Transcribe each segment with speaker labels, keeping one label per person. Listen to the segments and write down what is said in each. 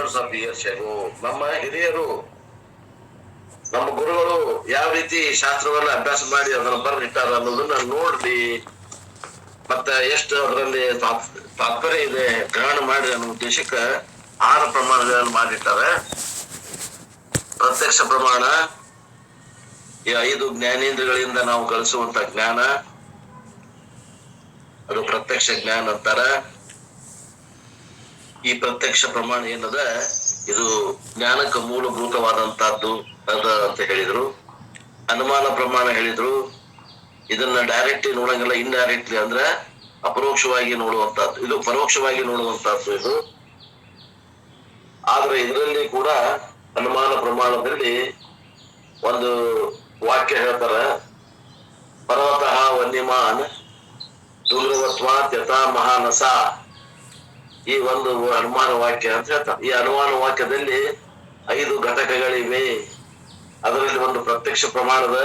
Speaker 1: Thousands of years ಆಗೋ ನಮ್ಮ ಹಿರಿಯರು, ನಮ್ಮ ಗುರುಗಳು ಯಾವ ರೀತಿ ಶಾಸ್ತ್ರವನ್ನ ಅಭ್ಯಾಸ ಮಾಡಿ ಅದನ್ನ ಬರೆದಿಟ್ಟಾರ ಅನ್ನೋದನ್ನ ನೋಡ್ರಿ, ಮತ್ತೆ ಎಷ್ಟು ಅದರಲ್ಲಿ ತಾತ್ಪರ್ಯ ಇದೆ ಗ್ರಹಣ ಮಾಡಿ ಅನ್ನೋ ಉದ್ದೇಶಕ್ಕ 6 ಪ್ರಮಾಣಗಳನ್ನು ಮಾಡಿಟ್ಟಾರೆ. ಪ್ರತ್ಯಕ್ಷ ಪ್ರಮಾಣ, ಈ 5 ಜ್ಞಾನೇಂದ್ರಗಳಿಂದ ನಾವು ಗಳಿಸುವಂತ ಜ್ಞಾನ, ಅದು ಪ್ರತ್ಯಕ್ಷ ಜ್ಞಾನ ಅಂತಾರ. ಈ ಪ್ರತ್ಯಕ್ಷ ಪ್ರಮಾಣ ಏನದ, ಇದು ಜ್ಞಾನಕ್ಕೆ ಮೂಲಭೂತವಾದಂತಹದ್ದು ಅದ ಅಂತ ಹೇಳಿದ್ರು. ಅನುಮಾನ ಪ್ರಮಾಣ ಹೇಳಿದ್ರು, ಇದನ್ನ ಡೈರೆಕ್ಟ್ಲಿ ನೋಡಂಗಿಲ್ಲ, ಇಂಡೈರೆಕ್ಟ್ಲಿ ಅಂದ್ರೆ ಅಪರೋಕ್ಷವಾಗಿ ನೋಡುವಂತಹದ್ದು. ಇದು ಪರೋಕ್ಷವಾಗಿ ನೋಡುವಂತಹದ್ದು ಇದು. ಆದ್ರೆ ಇದರಲ್ಲಿ ಕೂಡ ಅನುಮಾನ ಪ್ರಮಾಣದಲ್ಲಿ ಒಂದು ವಾಕ್ಯ ಹೇಳ್ತಾರ, ಪರ್ವತಃ ವನ್ಯಮಾನ್ ದುರ್ಗವತ್ವಾತ್ ಯಥಾ ಮಹಾನಸ. ಈ ಒಂದು ಅನುಮಾನ ವಾಕ್ಯ ಅಂತ ಹೇಳ್ತಾರೆ. ಈ ಅನುಮಾನ ವಾಕ್ಯದಲ್ಲಿ 5 ಘಟಕಗಳಿವೆ. ಅದರಲ್ಲಿ ಒಂದು ಪ್ರತ್ಯಕ್ಷ ಪ್ರಮಾಣದ,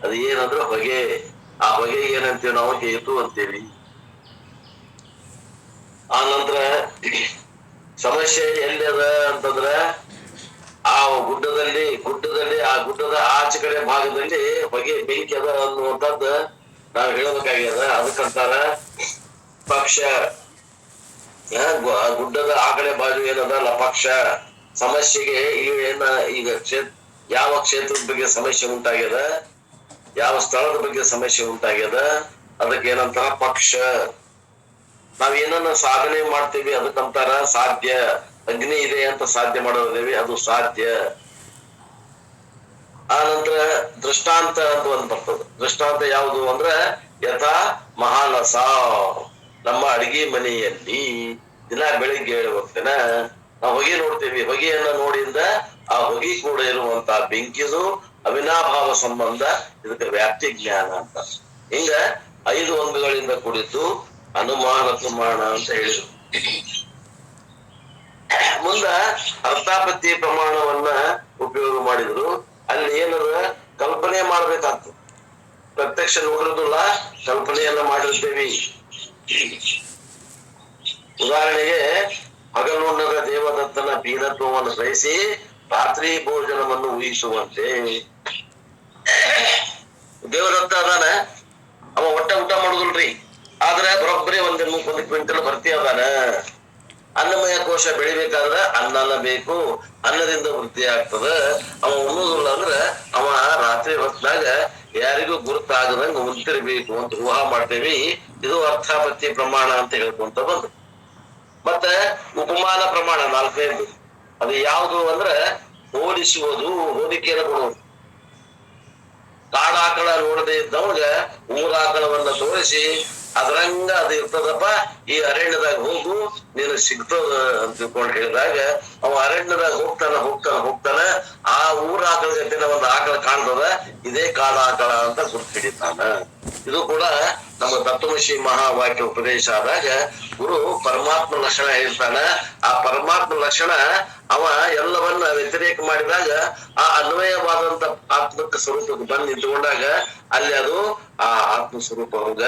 Speaker 1: ಅದು ಏನಂದ್ರೆ ಹೊಗೆ. ಆ ಹೊಗೆ ಏನಂತೀವಿ ನಾವು, ಹೇತು ಅಂತೀವಿ. ಆ ನಂತರ ಸಮಸ್ಯೆ ಎಲ್ಲಿ ಅದ ಅಂತಂದ್ರ, ಆ ಗುಡ್ಡದಲ್ಲಿ ಆ ಗುಡ್ಡದ ಆಚೆ ಕಡೆ ಭಾಗದಲ್ಲಿ ಹೊಗೆ ಬೆಂಕಿ ಅದ ಅನ್ನುವಂಥದ್ದು ನಾವು ಹೇಳಬೇಕಾಗ್ಯದ. ಅದಕ್ಕಂತಾರ ಪಕ್ಷ. ಗುಡ್ಡದ ಆ ಕಡೆ ಬಾಜು ಏನದಲ್ಲ ಪಕ್ಷ. ಸಮಸ್ಯೆಗೆ ಈಗ ಯಾವ ಕ್ಷೇತ್ರದ ಬಗ್ಗೆ ಸಮಸ್ಯೆ ಉಂಟಾಗ್ಯದ, ಯಾವ ಸ್ಥಳದ ಬಗ್ಗೆ ಸಮಸ್ಯೆ ಉಂಟಾಗ್ಯದ, ಅದಕ್ಕೆ ಏನಂತಾರ ಪಕ್ಷ. ನಾವ್ ಏನನ್ನ ಸಾಧನೆ ಮಾಡ್ತೀವಿ ಅದಕ್ಕಂತಾರ ಸಾಧ್ಯ. ಅಗ್ನಿ ಇದೆ ಅಂತ ಸಾಧ್ಯ ಮಾಡೋದೇವಿ, ಅದು ಸಾಧ್ಯ. ಆ ನಂತರ ದೃಷ್ಟಾಂತ ಅಂತ ಒಂದ್ ಬರ್ತದೆ. ದೃಷ್ಟಾಂತ ಯಾವುದು ಅಂದ್ರೆ ಯಥಾ ಮಹಾನಸ. ನಮ್ಮ ಅಡಿಗೆ ಮನೆಯಲ್ಲಿ ದಿನ ಬೆಳಿಗ್ಗೆ ಹೋಗ್ತೇನ ನಾವು ಹೊಗೆ ನೋಡ್ತೇವಿ. ಹೊಗೆಯನ್ನ ನೋಡಿಂದ ಆ ಹೊಗೆ ಕೂಡ ಇರುವಂತ ಬೆಂಕಿದು ಅವಿನಾಭಾವ ಸಂಬಂಧ, ಇದಕ್ಕೆ ವ್ಯಾಪ್ತಿ ಜ್ಞಾನ ಅಂತ. ಹಿಂಗ 5 ಅಂಗಗಳಿಂದ ಕೂಡಿದ್ದು ಅನುಮಾನ ಪ್ರಮಾಣ ಅಂತ ಹೇಳಿದ್ರು. ಮುಂದ ಅರ್ಥಾಪತ್ತಿ ಪ್ರಮಾಣವನ್ನ ಉಪಯೋಗ ಮಾಡಿದ್ರು. ಅಲ್ಲಿ ಏನದ ಕಲ್ಪನೆ ಮಾಡ್ಬೇಕಾಗ್ತದೆ. ಪ್ರತ್ಯಕ್ಷ ನೋಡಿರೋದಿಲ್ಲ, ಕಲ್ಪನೆಯನ್ನ ಮಾಡಿರ್ತೇವಿ. ಉದಾಹರಣೆಗೆ, ಹಗಲುಣ್ಣದ ದೇವದತ್ತನ ಬೀರತ್ವವನ್ನು ಸಹಿಸಿ ರಾತ್ರಿ ಭೋಜನವನ್ನು ಊಹಿಸುವಂತೆ. ದೇವದತ್ತ ಅದಾನ, ಅವ ಊಟ ಮಾಡುದಿಲ್ರಿ, ಆದ್ರೆ ಬರೋಬ್ಬರಿ ಒಂದ್ ಕ್ವಿಂಟಲ್ ಭರ್ತಿ ಅದಾನ. ಅನ್ನಮಯ ಕೋಶ ಬೆಳಿಬೇಕಾದ್ರ ಅನ್ನನ ಬೇಕು, ಅನ್ನದಿಂದ ವೃದ್ಧಿ ಆಗ್ತದ. ಅವ ಉಣ್ಣುದಿಲ್ಲ ಅಂದ್ರ ಅವ ರಾತ್ರಿ ಹೊತ್ನಾಗ ಯಾರಿಗೂ ಗುರುತಾಗದಂಗ ಉಂತಿರ್ಬೇಕು ಅಂತ ಊಹಾ ಮಾಡ್ತೇವಿ. ಇದು ಅರ್ಥಾಪತ್ತಿ ಪ್ರಮಾಣ ಅಂತ ಹೇಳ್ಕೊಂತ ಬಂದು. ಮತ್ತೆ ಉಪಮಾನ ಪ್ರಮಾಣ 4ನೇದು. ಅದು ಯಾವುದು ಅಂದ್ರೆ ಹೋಲಿಸುವುದು, ಹೋಲಿಕೆಯನ್ನು ಕೊಡುವುದು. ಕಾಡಾಕಳ ನೋಡದೆ ಇದ್ದವಾಗ ಊರಾಕಳವನ್ನ ತೋರಿಸಿ ಅದ್ರಂಗ ಅದು ಇರ್ತದಪ್ಪ, ಈ ಅರಣ್ಯದಾಗ ಹೋಗು ನೀನು ಸಿಗ್ತದ ಅಂತ ತಿಳ್ಕೊಂಡು ಹೇಳಿದಾಗ ಅವ ಅರಣ್ಯದಾಗ ಹೋಗ್ತಾನ. ಆ ಊರಾಕಳ ಜೊತೆ ಒಂದು ಆಕಳ ಕಾಣ್ತದ, ಇದೇ ಕಾಡಾಕಳ ಅಂತ ಗುರ್ತು ಹಿಡಿತಾನ. ಇದು ಕೂಡ ನಮ್ಮ ತತ್ವಮಸಿ ಮಹಾವಾಕ್ಯ ಉಪದೇಶ ಆದಾಗ ಗುರು ಪರಮಾತ್ಮ ಲಕ್ಷಣ ಹೇಳ್ತಾನ. ಆ ಪರಮಾತ್ಮ ಲಕ್ಷಣ ಅವ ಎಲ್ಲವನ್ನ ವ್ಯತಿರೇಕ ಮಾಡಿದಾಗ ಆ ಅನ್ವಯವಾದಂತ ಆತ್ಮಕ ಸ್ವರೂಪಕ್ಕೆ ಬಂದು ನಿಂತುಕೊಂಡಾಗ ಅಲ್ಲಿ ಅದು ಆ ಆತ್ಮ ಸ್ವರೂಪ ಅವಾಗ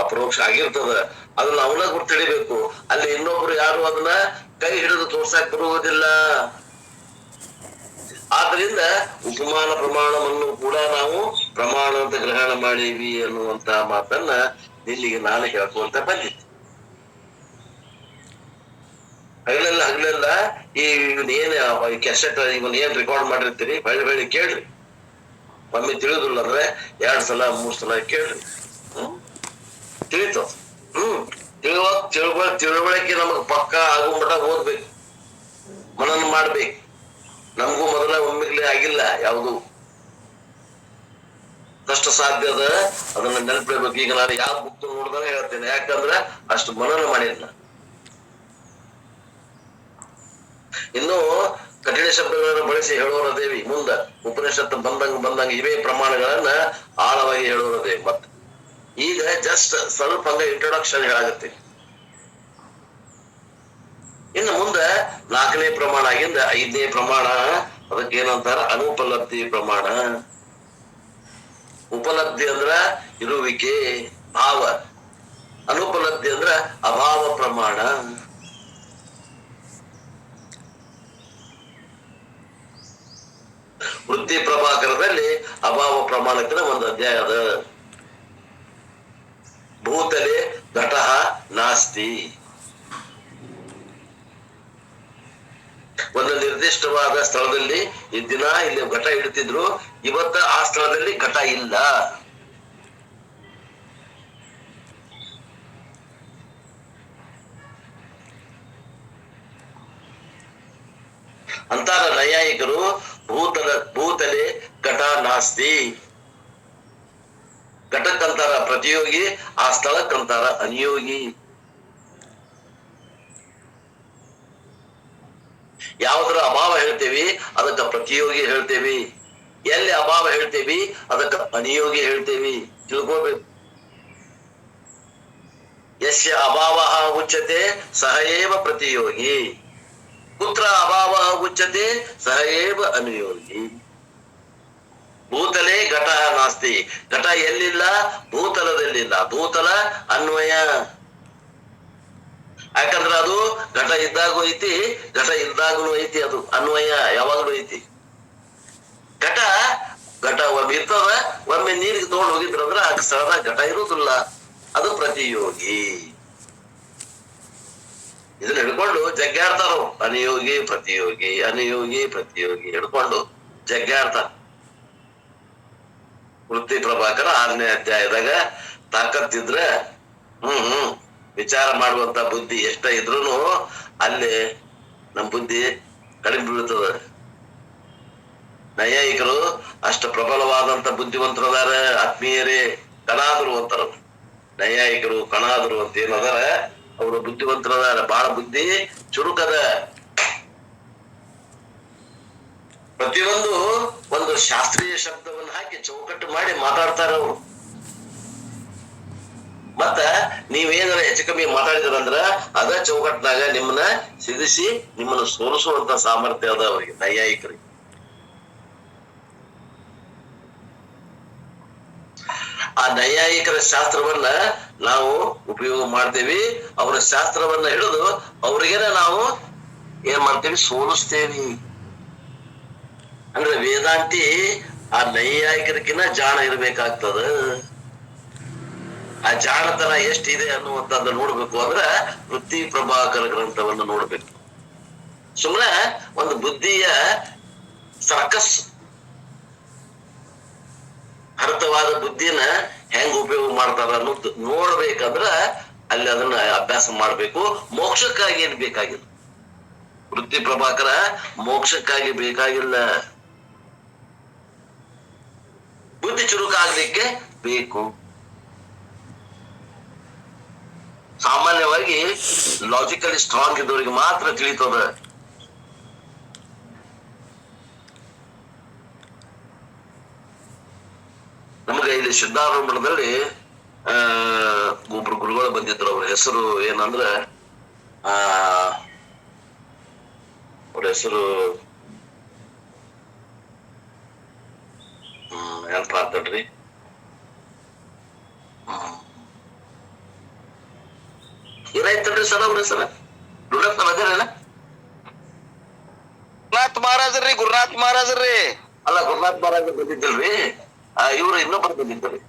Speaker 1: ಅಪರೋಕ್ಷ ಆಗಿರ್ತದ. ಅದನ್ನ ಅವನ ಗುರ್ತು ಹಿಡಿಬೇಕು. ಅಲ್ಲಿ ಇನ್ನೊಬ್ರು ಯಾರು ಅದನ್ನ ಕೈ ಹಿಡಿದು ತೋರ್ಸಾಕ್ ಬರುವುದಿಲ್ಲ. ಆದ್ರಿಂದ ಉಪಮಾನ ಪ್ರಮಾಣವನ್ನು ಕೂಡ ನಾವು ಪ್ರಮಾಣ ಅಂತ ಗ್ರಹಣ ಮಾಡೀವಿ ಅನ್ನುವಂತ ಮಾತನ್ನ ಇಲ್ಲಿಗೆ ನಾನು ಹೇಳ್ಕೊಂತ ಬಂದಿದ್ದೆ. ಹಗಲೆಲ್ಲ ಈ ಏನ್ ಕೆಸೆಟ್ ಇವನ್ ಏನ್ ರೆಕಾರ್ಡ್ ಮಾಡಿರ್ತೀರಿ ಹೊಳ್ಳಿ ಕೇಳ್ರಿ. ಒಮ್ಮೆ ತಿಳಿದಿಲ್ಲ ಅಂದ್ರೆ 2 ಸಲ 3 ಸಲ ಕೇಳ್ರಿ. ತಿಳಿತು. ತಿಳುವಳಿಕೆ ನಮಗ್ ಪಕ್ಕ ಆಗುಮಟ ಓದ್ಬೇಕು, ಮನನ ಮಾಡ್ಬೇಕು. ನಮಗೂ ಮೊದಲ ಒಮ್ಮಿಗ್ಲೇ ಆಗಿಲ್ಲ, ಯಾವುದು ಕಷ್ಟ ಸಾಧ್ಯದ ಅದನ್ನ ನೆನಪಿಡ್ಬೇಕು. ಈಗ ನಾನು ಯಾವ ಬುಕ್ ನೋಡಿದ್ರೆ ಹೇಳ್ತೇನೆ, ಯಾಕಂದ್ರೆ ಅಷ್ಟು ಮನನ ಮಾಡಿಲ್ಲ. ಇನ್ನು ಕಠಿಣ ಶಬ್ದಗಳನ್ನು ಬಳಸಿ ಹೇಳೋರ ದೇವಿ ಮುಂದ ಉಪನಿಷತ್ತು ಬಂದಂಗ ಇವೇ ಪ್ರಮಾಣಗಳನ್ನ ಆಳವಾಗಿ ಹೇಳೋರ ದೇವಿ. ಮತ್ತೆ ಈಗ ಜಸ್ಟ್ ಸ್ವಲ್ಪ ಹಂಗ ಇಂಟ್ರೊಡಕ್ಷನ್ ಹೇಳಾಗತ್ತೆ. ಇನ್ನು ಮುಂದೆ 4ನೇ ಪ್ರಮಾಣ ಆಗಿಂದ 5ನೇ ಪ್ರಮಾಣ, ಅದಕ್ಕೆ ಏನಂತಾರ ಅನುಪಲಬ್ಧಿ ಪ್ರಮಾಣ. ಉಪಲಬ್ಧಿ ಅಂದ್ರ ಇರುವಿಕೆ, ಭಾವ. ಅನುಪಲಬ್ಧಿ ಅಂದ್ರ ಅಭಾವ ಪ್ರಮಾಣ. ವೃತ್ತಿ ಪ್ರಭಾಕರದಲ್ಲಿ ಅಭಾವ ಪ್ರಮಾಣಕ್ಕೆ ಒಂದು ಅಧ್ಯಾಯ ಅದ. ಭೂತಲೆ ಘಟಃ ನಾಸ್ತಿ. ಒಂದು ನಿರ್ದಿಷ್ಟವಾದ ಸ್ಥಳದಲ್ಲಿ ಈ ದಿನ ಇಲ್ಲಿ ಘಟ ಇಡ್ತಿದ್ರು, ಇವತ್ತ ಆ ಸ್ಥಳದಲ್ಲಿ ಘಟ ಇಲ್ಲ. ಅಂತಾರ ನೈಯಾಯಿಕರು ಭೂತಲೆ ಘಟ ನಾಸ್ತಿ. ಘಟಕ್ಕಂತಾರ ಪ್ರತಿಯೋಗಿ, ಆ ಸ್ಥಳಕ್ಕಂತಾರ ಅನಿಯೋಗಿ. ಯಾವುದರ ಅಭಾವ ಹೇಳ್ತೇವಿ ಅದಕ್ಕ ಪ್ರತಿಯೋಗಿ ಹೇಳ್ತೇವಿ, ಎಲ್ಲಿ ಅಭಾವ ಹೇಳ್ತೇವಿ ಅದಕ್ಕ ಅನಿಯೋಗಿ ಹೇಳ್ತೇವಿ. ತಿಳ್ಕೋಬೇಕು. ಯಸ್ಯ ಅಭಾವ ಉಚ್ಯತೆ ಸಹ ಏವ ಪ್ರತಿಯೋಗಿ, ಕುತ್ರ ಅಭಾವ ಉಚ್ಯತೆ ಸಹ ಏವ ಅನುಯೋಗಿ. ಭೂತಲೆ ಘಟ ನಾಸ್ತಿ. ಘಟ ಎಲ್ಲಿಲ್ಲ? ಭೂತಲದಲ್ಲಿಲ್ಲ. ಭೂತಲ ಅನ್ವಯ. ಯಾಕಂದ್ರ ಅದು ಘಟ ಇದ್ದಾಗೂ ಐತಿ, ಘಟ ಇದ್ದಾಗೂ ಐತಿ. ಅದು ಅನ್ವಯ ಯಾವಾಗ್ಲೂ ಐತಿ. ಘಟ ಒಮ್ಮೆ ಇರ್ತದ, ಒಮ್ಮೆ ನೀರಿಗೆ ತಗೊಂಡು ಹೋಗಿದ್ರಂದ್ರ ಆ ಸ್ಥಳದಾಗ ಘಟ ಇರುವುದಿಲ್ಲ. ಅದು ಪ್ರತಿಯೋಗಿ. ಇದನ್ನ ಹಿಡ್ಕೊಂಡು ಜಗ್ಗಾಡ್ತಾರ. ಅನಿಯೋಗಿ ಪ್ರತಿಯೋಗಿ, ಅನಿಯೋಗಿ ಪ್ರತಿಯೋಗಿ ಹಿಡ್ಕೊಂಡು ಜಗ್ಗಾಡ್ತಾರ. ವೃತ್ತಿ ಪ್ರಭಾಕರ 6ನೇ ಅಧ್ಯಾಯದಾಗ ತಾಕತ್ತಿದ್ರ ವಿಚಾರ ಮಾಡುವಂತ ಬುದ್ಧಿ ಎಷ್ಟ ಇದ್ರೂನು ಅಲ್ಲಿ ನಮ್ ಬುದ್ಧಿ ಕಡಿಮೆ ಬೀಳ್ತದ. ನೈಯಾಯಿಕರು ಅಷ್ಟ ಪ್ರಬಲವಾದಂತ ಬುದ್ಧಿವಂತರದಾರ. ಆತ್ಮೀಯರೇ, ಕಣಾದರು ಅಂತಾರ. ನೈಯಾಯಿಕರು ಕಣಾದರು ಅಂತ ಏನದಾರ, ಅವರು ಬುದ್ಧಿವಂತರದಾರ. ಬಹಳ ಬುದ್ಧಿ ಚುರುಕದ. ಪ್ರತಿಯೊಂದು ಒಂದು ಶಾಸ್ತ್ರೀಯ ಶಬ್ದವನ್ನು ಹಾಕಿ ಚೌಕಟ್ಟು ಮಾಡಿ ಮಾತಾಡ್ತಾರ ಅವರು. ಮತ್ತ ನೀವೇನಾರ ಹೆಚ್ಚು ಕಮ್ಮಿ ಮಾತಾಡಿದ್ರಂದ್ರ ಅದ ಚೌಕಟ್ಟಿನಾಗ ನಿಮ್ಮನ್ನ ಸಿಗಿಸಿ ನಿಮ್ಮನ್ನ ಸೋಲಿಸುವಂತ ಸಾಮರ್ಥ್ಯ ಅದ ಅವರಿಗೆ, ನೈಯಾಯಿಕರಿಗೆ. ಆ ನೈಯಾಯಿಕರ ಶಾಸ್ತ್ರವನ್ನ ನಾವು ಉಪಯೋಗ ಮಾಡ್ತೇವಿ. ಅವರ ಶಾಸ್ತ್ರವನ್ನ ಹಿಡಿದು ಅವ್ರಿಗೇನ ನಾವು ಏನ್ ಮಾಡ್ತೇವಿ? ಸೋಲಿಸ್ತೇವಿ. ಅಂದ್ರೆ ವೇದಾಂತಿ ಆ ನೈಯಾಯಿಕರಿಗಿನ್ನ ಜಾಣ ಇರ್ಬೇಕಾಗ್ತದ. ಆ ಜಾಣತನ ಎಷ್ಟಿದೆ ಅನ್ನುವಂಥದ್ದು ನೋಡ್ಬೇಕು ಅಂದ್ರ ವೃತ್ತಿ ಪ್ರಭಾಕರ ಗ್ರಂಥವನ್ನು ನೋಡ್ಬೇಕು. ಸುಮ್ಮನೆ ಒಂದು ಬುದ್ಧಿಯ ಸರ್ಕಸ್, ಅರ್ಥವಾದ ಬುದ್ಧಿನ ಹೆಂಗ್ ಉಪಯೋಗ ಮಾಡ್ತಾರ ಅನ್ನೋದು ನೋಡ್ಬೇಕಂದ್ರ ಅಲ್ಲಿ ಅದನ್ನ ಅಭ್ಯಾಸ ಮಾಡ್ಬೇಕು. ಮೋಕ್ಷಕ್ಕಾಗಿ ಏನ್ ಬೇಕಾಗಿಲ್ಲ. ವೃತ್ತಿ ಪ್ರಭಾಕರ ಮೋಕ್ಷಕ್ಕಾಗಿ ಬೇಕಾಗಿಲ್ಲ, ಬುದ್ಧಿ ಚುರುಕಾಗ್ಲಿಕ್ಕೆ ಬೇಕು. ಸಾಮಾನ್ಯವಾಗಿ ಲಾಜಿಕಲಿ ಸ್ಟ್ರಾಂಗ್ ಇದ್ದವರಿಗೆ ಮಾತ್ರ ತಿಳಿತದ. ನಮ್ಗೆ ಇಲ್ಲಿ ಸಿದ್ಧಾರೂಢದಲ್ಲಿ ಒಬ್ರು ಗುರುಗಳು ಬಂದಿದ್ರು. ಅವ್ರ ಹೆಸರು ಏನಂದ್ರ ಅವ್ರ ಹೆಸರು ನೆನಪ ಆಗ್ತಡ್ರಿ. ಏನಾಯ್ತಲ್ರಿ ಸರ್ ಅವ್ರ ಹೆಸರ? ಗುರುನಾಥ್ ಅದೇನಲ್ಲ?
Speaker 2: ಗುರುನಾಥ್ ಮಹಾರಾಜರ್ರಿ, ಗುರುನಾಥ್ ಮಹಾರಾಜರ್ರಿ.
Speaker 1: ಅಲ್ಲ, ಗುರುನಾಥ್ ಮಹಾರಾಜ ಬಂದಿದ್ದಲ್ರಿ. ಇವ್ರು ಇನ್ನೊಬ್ಬರು ಬಂದಿದ್ರಿ.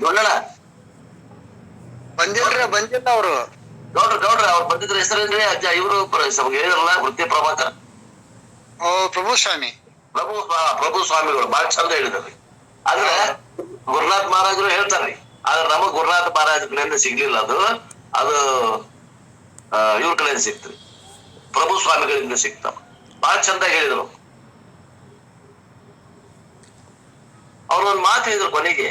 Speaker 1: ನೋಡೋಣ.
Speaker 2: ಬಂದಿಲ್ಲ ಅವರು.
Speaker 1: ಗೌಡ್ರ ಅವ್ರು ಬಂದಿದ್ರ ಹೆಸರೇನ್ರಿ? ಅಜ್ಜ ಇವರು ಹೇಳಿದ್ರಲ್ಲ, ವೃತ್ತಿ ಪ್ರಭಾಕರ್.
Speaker 2: ಪ್ರಭು ಸ್ವಾಮಿ.
Speaker 1: ಪ್ರಭು ಸ್ವಾಮಿಗಳು ಬಾಳ ಚಂದ ಹೇಳಿದ್ರಿ. ಆದ್ರೆ ಗುರುನಾಥ್ ಮಹಾರಾಜರು ಹೇಳ್ತಾರ್ರಿ. ಆದ್ರೆ ನಮಗ್ ಗುರುನಾಥ್ ಮಹಾರಾಜ ಕಡೆಯಿಂದ ಸಿಗ್ಲಿಲ್ಲ. ಅದು ಇವ್ರ ಕಡೆಯಿಂದ ಸಿಕ್ತ್ರಿ, ಪ್ರಭು ಸ್ವಾಮಿಗಳಿಂದ ಸಿಕ್ತಾವ. ಬಾಳ ಚಂದ ಹೇಳಿದ್ರು. ಅವ್ರೊಂದ್ ಮಾತು ಹೇಳಿದ್ರು ಕೊನೆಗೆ,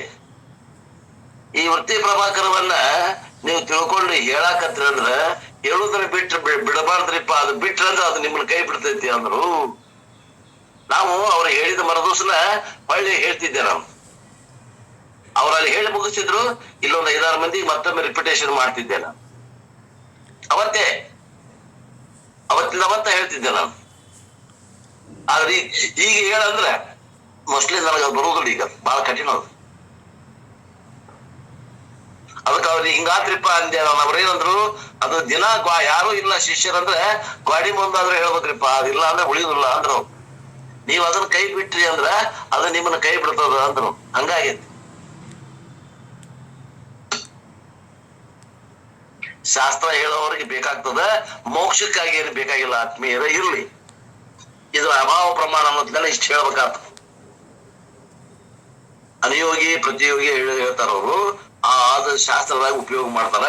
Speaker 1: ಈ ವೃತ್ತಿ ಪ್ರಭಾಕರವನ್ನ ನೀವು ತಿಳ್ಕೊಂಡು ಹೇಳಾಕತ್ರಿ ಅಂದ್ರ ಹೇಳುದ್ರ ಬಿಡಬಾರ್ದ್ರಿಪ್ಪ. ಅದು ಬಿಟ್ರಂದ್ರ ಅದು ನಿಮ್ಮನ್ನ ಕೈ ಬಿಡ್ತೈತಿ ಅಂದ್ರು. ನಾವು ಅವ್ರು ಹೇಳಿದ ಮರದೂಸನ ಹೊಳ್ಳಿ ಹೇಳ್ತಿದ್ದೆ. ನಾವು ಅವ್ರಲ್ಲಿ ಹೇಳಿ ಮುಗಿಸಿದ್ರು, ಇಲ್ಲೊಂದು 5-6 ಮಂದಿ ಮತ್ತೊಮ್ಮೆ ರಿಪಿಟೇಷನ್ ಮಾಡ್ತಿದ್ದೆ. ನಾನು ಅವತ್ತಿಂದ ಹೇಳ್ತಿದ್ದೆ ನಾನು. ಆದ್ರೆ ಈಗ ಹೇಳಂದ್ರೆ ಮೋಸ್ಟ್ಲಿ ನನಗೆ ಅದು ಬರುವುದಿಲ್ಲ. ಈಗ ಬಹಳ ಕಠಿಣ ಅದು. ಅದಕ್ಕ ಅವ್ರಿಗೆ ಹಿಂಗಾತ್ರಿಪ್ಪ ಅಂದೆ ನಾನು. ಅವ್ರೇನಂದ್ರು, ಅದು ದಿನ ಯಾರು ಇಲ್ಲ ಶಿಷ್ಯರಂದ್ರೆ ಗಾಡಿ ಮುಂದಾದ್ರೆ ಹೇಳ್ಬೇಕ್ರಿಪ್ಪ, ಅದಿಲ್ಲ ಅಂದ್ರೆ ಉಳಿದಿಲ್ಲ ಅಂದ್ರು. ನೀವ್ ಅದನ್ನ ಕೈ ಬಿಟ್ರಿ ಅಂದ್ರ ಅದು ನಿಮ್ಮನ್ನ ಕೈ ಬಿಡ್ತದ ಅಂದ್ರು. ಹಂಗಾಗೈತಿ. ಶಾಸ್ತ್ರ ಹೇಳೋವ್ರಿಗೆ ಬೇಕಾಗ್ತದ, ಮೋಕ್ಷಕ್ಕಾಗಿ ಏನು ಬೇಕಾಗಿಲ್ಲ. ಆತ್ಮೀಯರ ಇರ್ಲಿ, ಇದು ಅಭಾವ ಪ್ರಮಾಣ ಅನ್ನೋದ್ನೆಲ್ಲ ಇಷ್ಟ ಹೇಳ್ಬೇಕಾಗ್ತದ. ಅನಿಯೋಗಿ ಪ್ರತಿಯೋಗಿ ಹೇಳ್ತಾರ ಅವರು. ಅದು ಶಾಸ್ತ್ರದಾಗ ಉಪಯೋಗ ಮಾಡ್ತಾರ.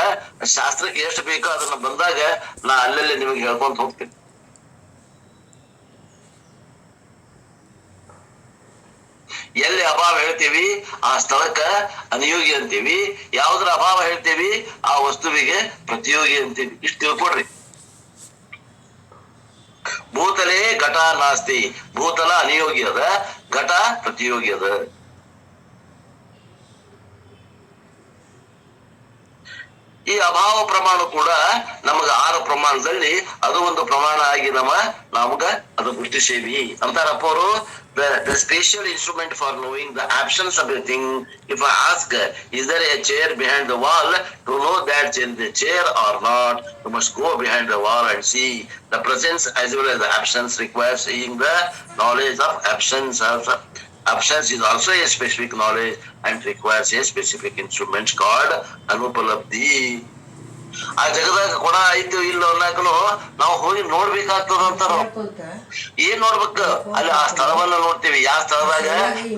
Speaker 1: ಶಾಸ್ತ್ರಕ್ಕೆ ಎಷ್ಟು ಬೇಕೋ ಅದನ್ನ ಬಂದಾಗ ನಾ ಅಲ್ಲಲ್ಲಿ ನಿಮಗೆ ಹೇಳ್ಕೊಂತ ಹೋಗ್ತೀನಿ. ಎಲ್ಲಿ ಅಭಾವ ಹೇಳ್ತೀವಿ ಆ ಸ್ಥಳಕ್ಕ ಅನಿಯೋಗಿ ಅಂತೀವಿ, ಯಾವ್ದ್ರ ಅಭಾವ ಹೇಳ್ತೀವಿ ಆ ವಸ್ತುವಿಗೆ ಪ್ರತಿಯೋಗಿ ಅಂತೀವಿ. ಇಷ್ಟು ತಿಳ್ಕೊಡ್ರಿ. ಭೂತಲೇ ಘಟ ನಾಸ್ತಿ. ಭೂತಲ ಅನಿಯೋಗಿ ಅದ, ಘಟ ಪ್ರತಿಯೋಗಿ ಅದ. ಈ ಅಭಾವ ಪ್ರಮಾಣ ಕೂಡ ನಮಗ 6 ಪ್ರಮಾಣದಲ್ಲಿ ಅದು ಒಂದು ಪ್ರಮಾಣ ಆಗಿ ನಮಗ ಅದು ಪುಷ್ಟಿ ಸೇವಿ ಅಂತಾರಪ್ಪ ಅವರು. The special instrument for knowing the absence of a thing. If I ask, is there a chair behind the wall? To know that the chair or not, you must go behind the wall and see. The presence as well as the absence requires seeing the knowledge of absence. Absence is also a specific knowledge and requires a specific instrument called Anupalabdhi. ಆ ಜಗದಾಗ ಕೊಡ ಐತಿ ಇಲ್ಲ ಅನ್ನಕನು ನಾವು ಹೋಗಿ ನೋಡ್ಬೇಕಾಗ್ತದ ಅಂತಾರ. ಏನ್ ನೋಡ್ಬೇಕ? ಅಲ್ಲಿ ಆ ಸ್ಥಳವನ್ನ ನೋಡ್ತೀವಿ. ಯಾವ ಸ್ಥಳದಾಗ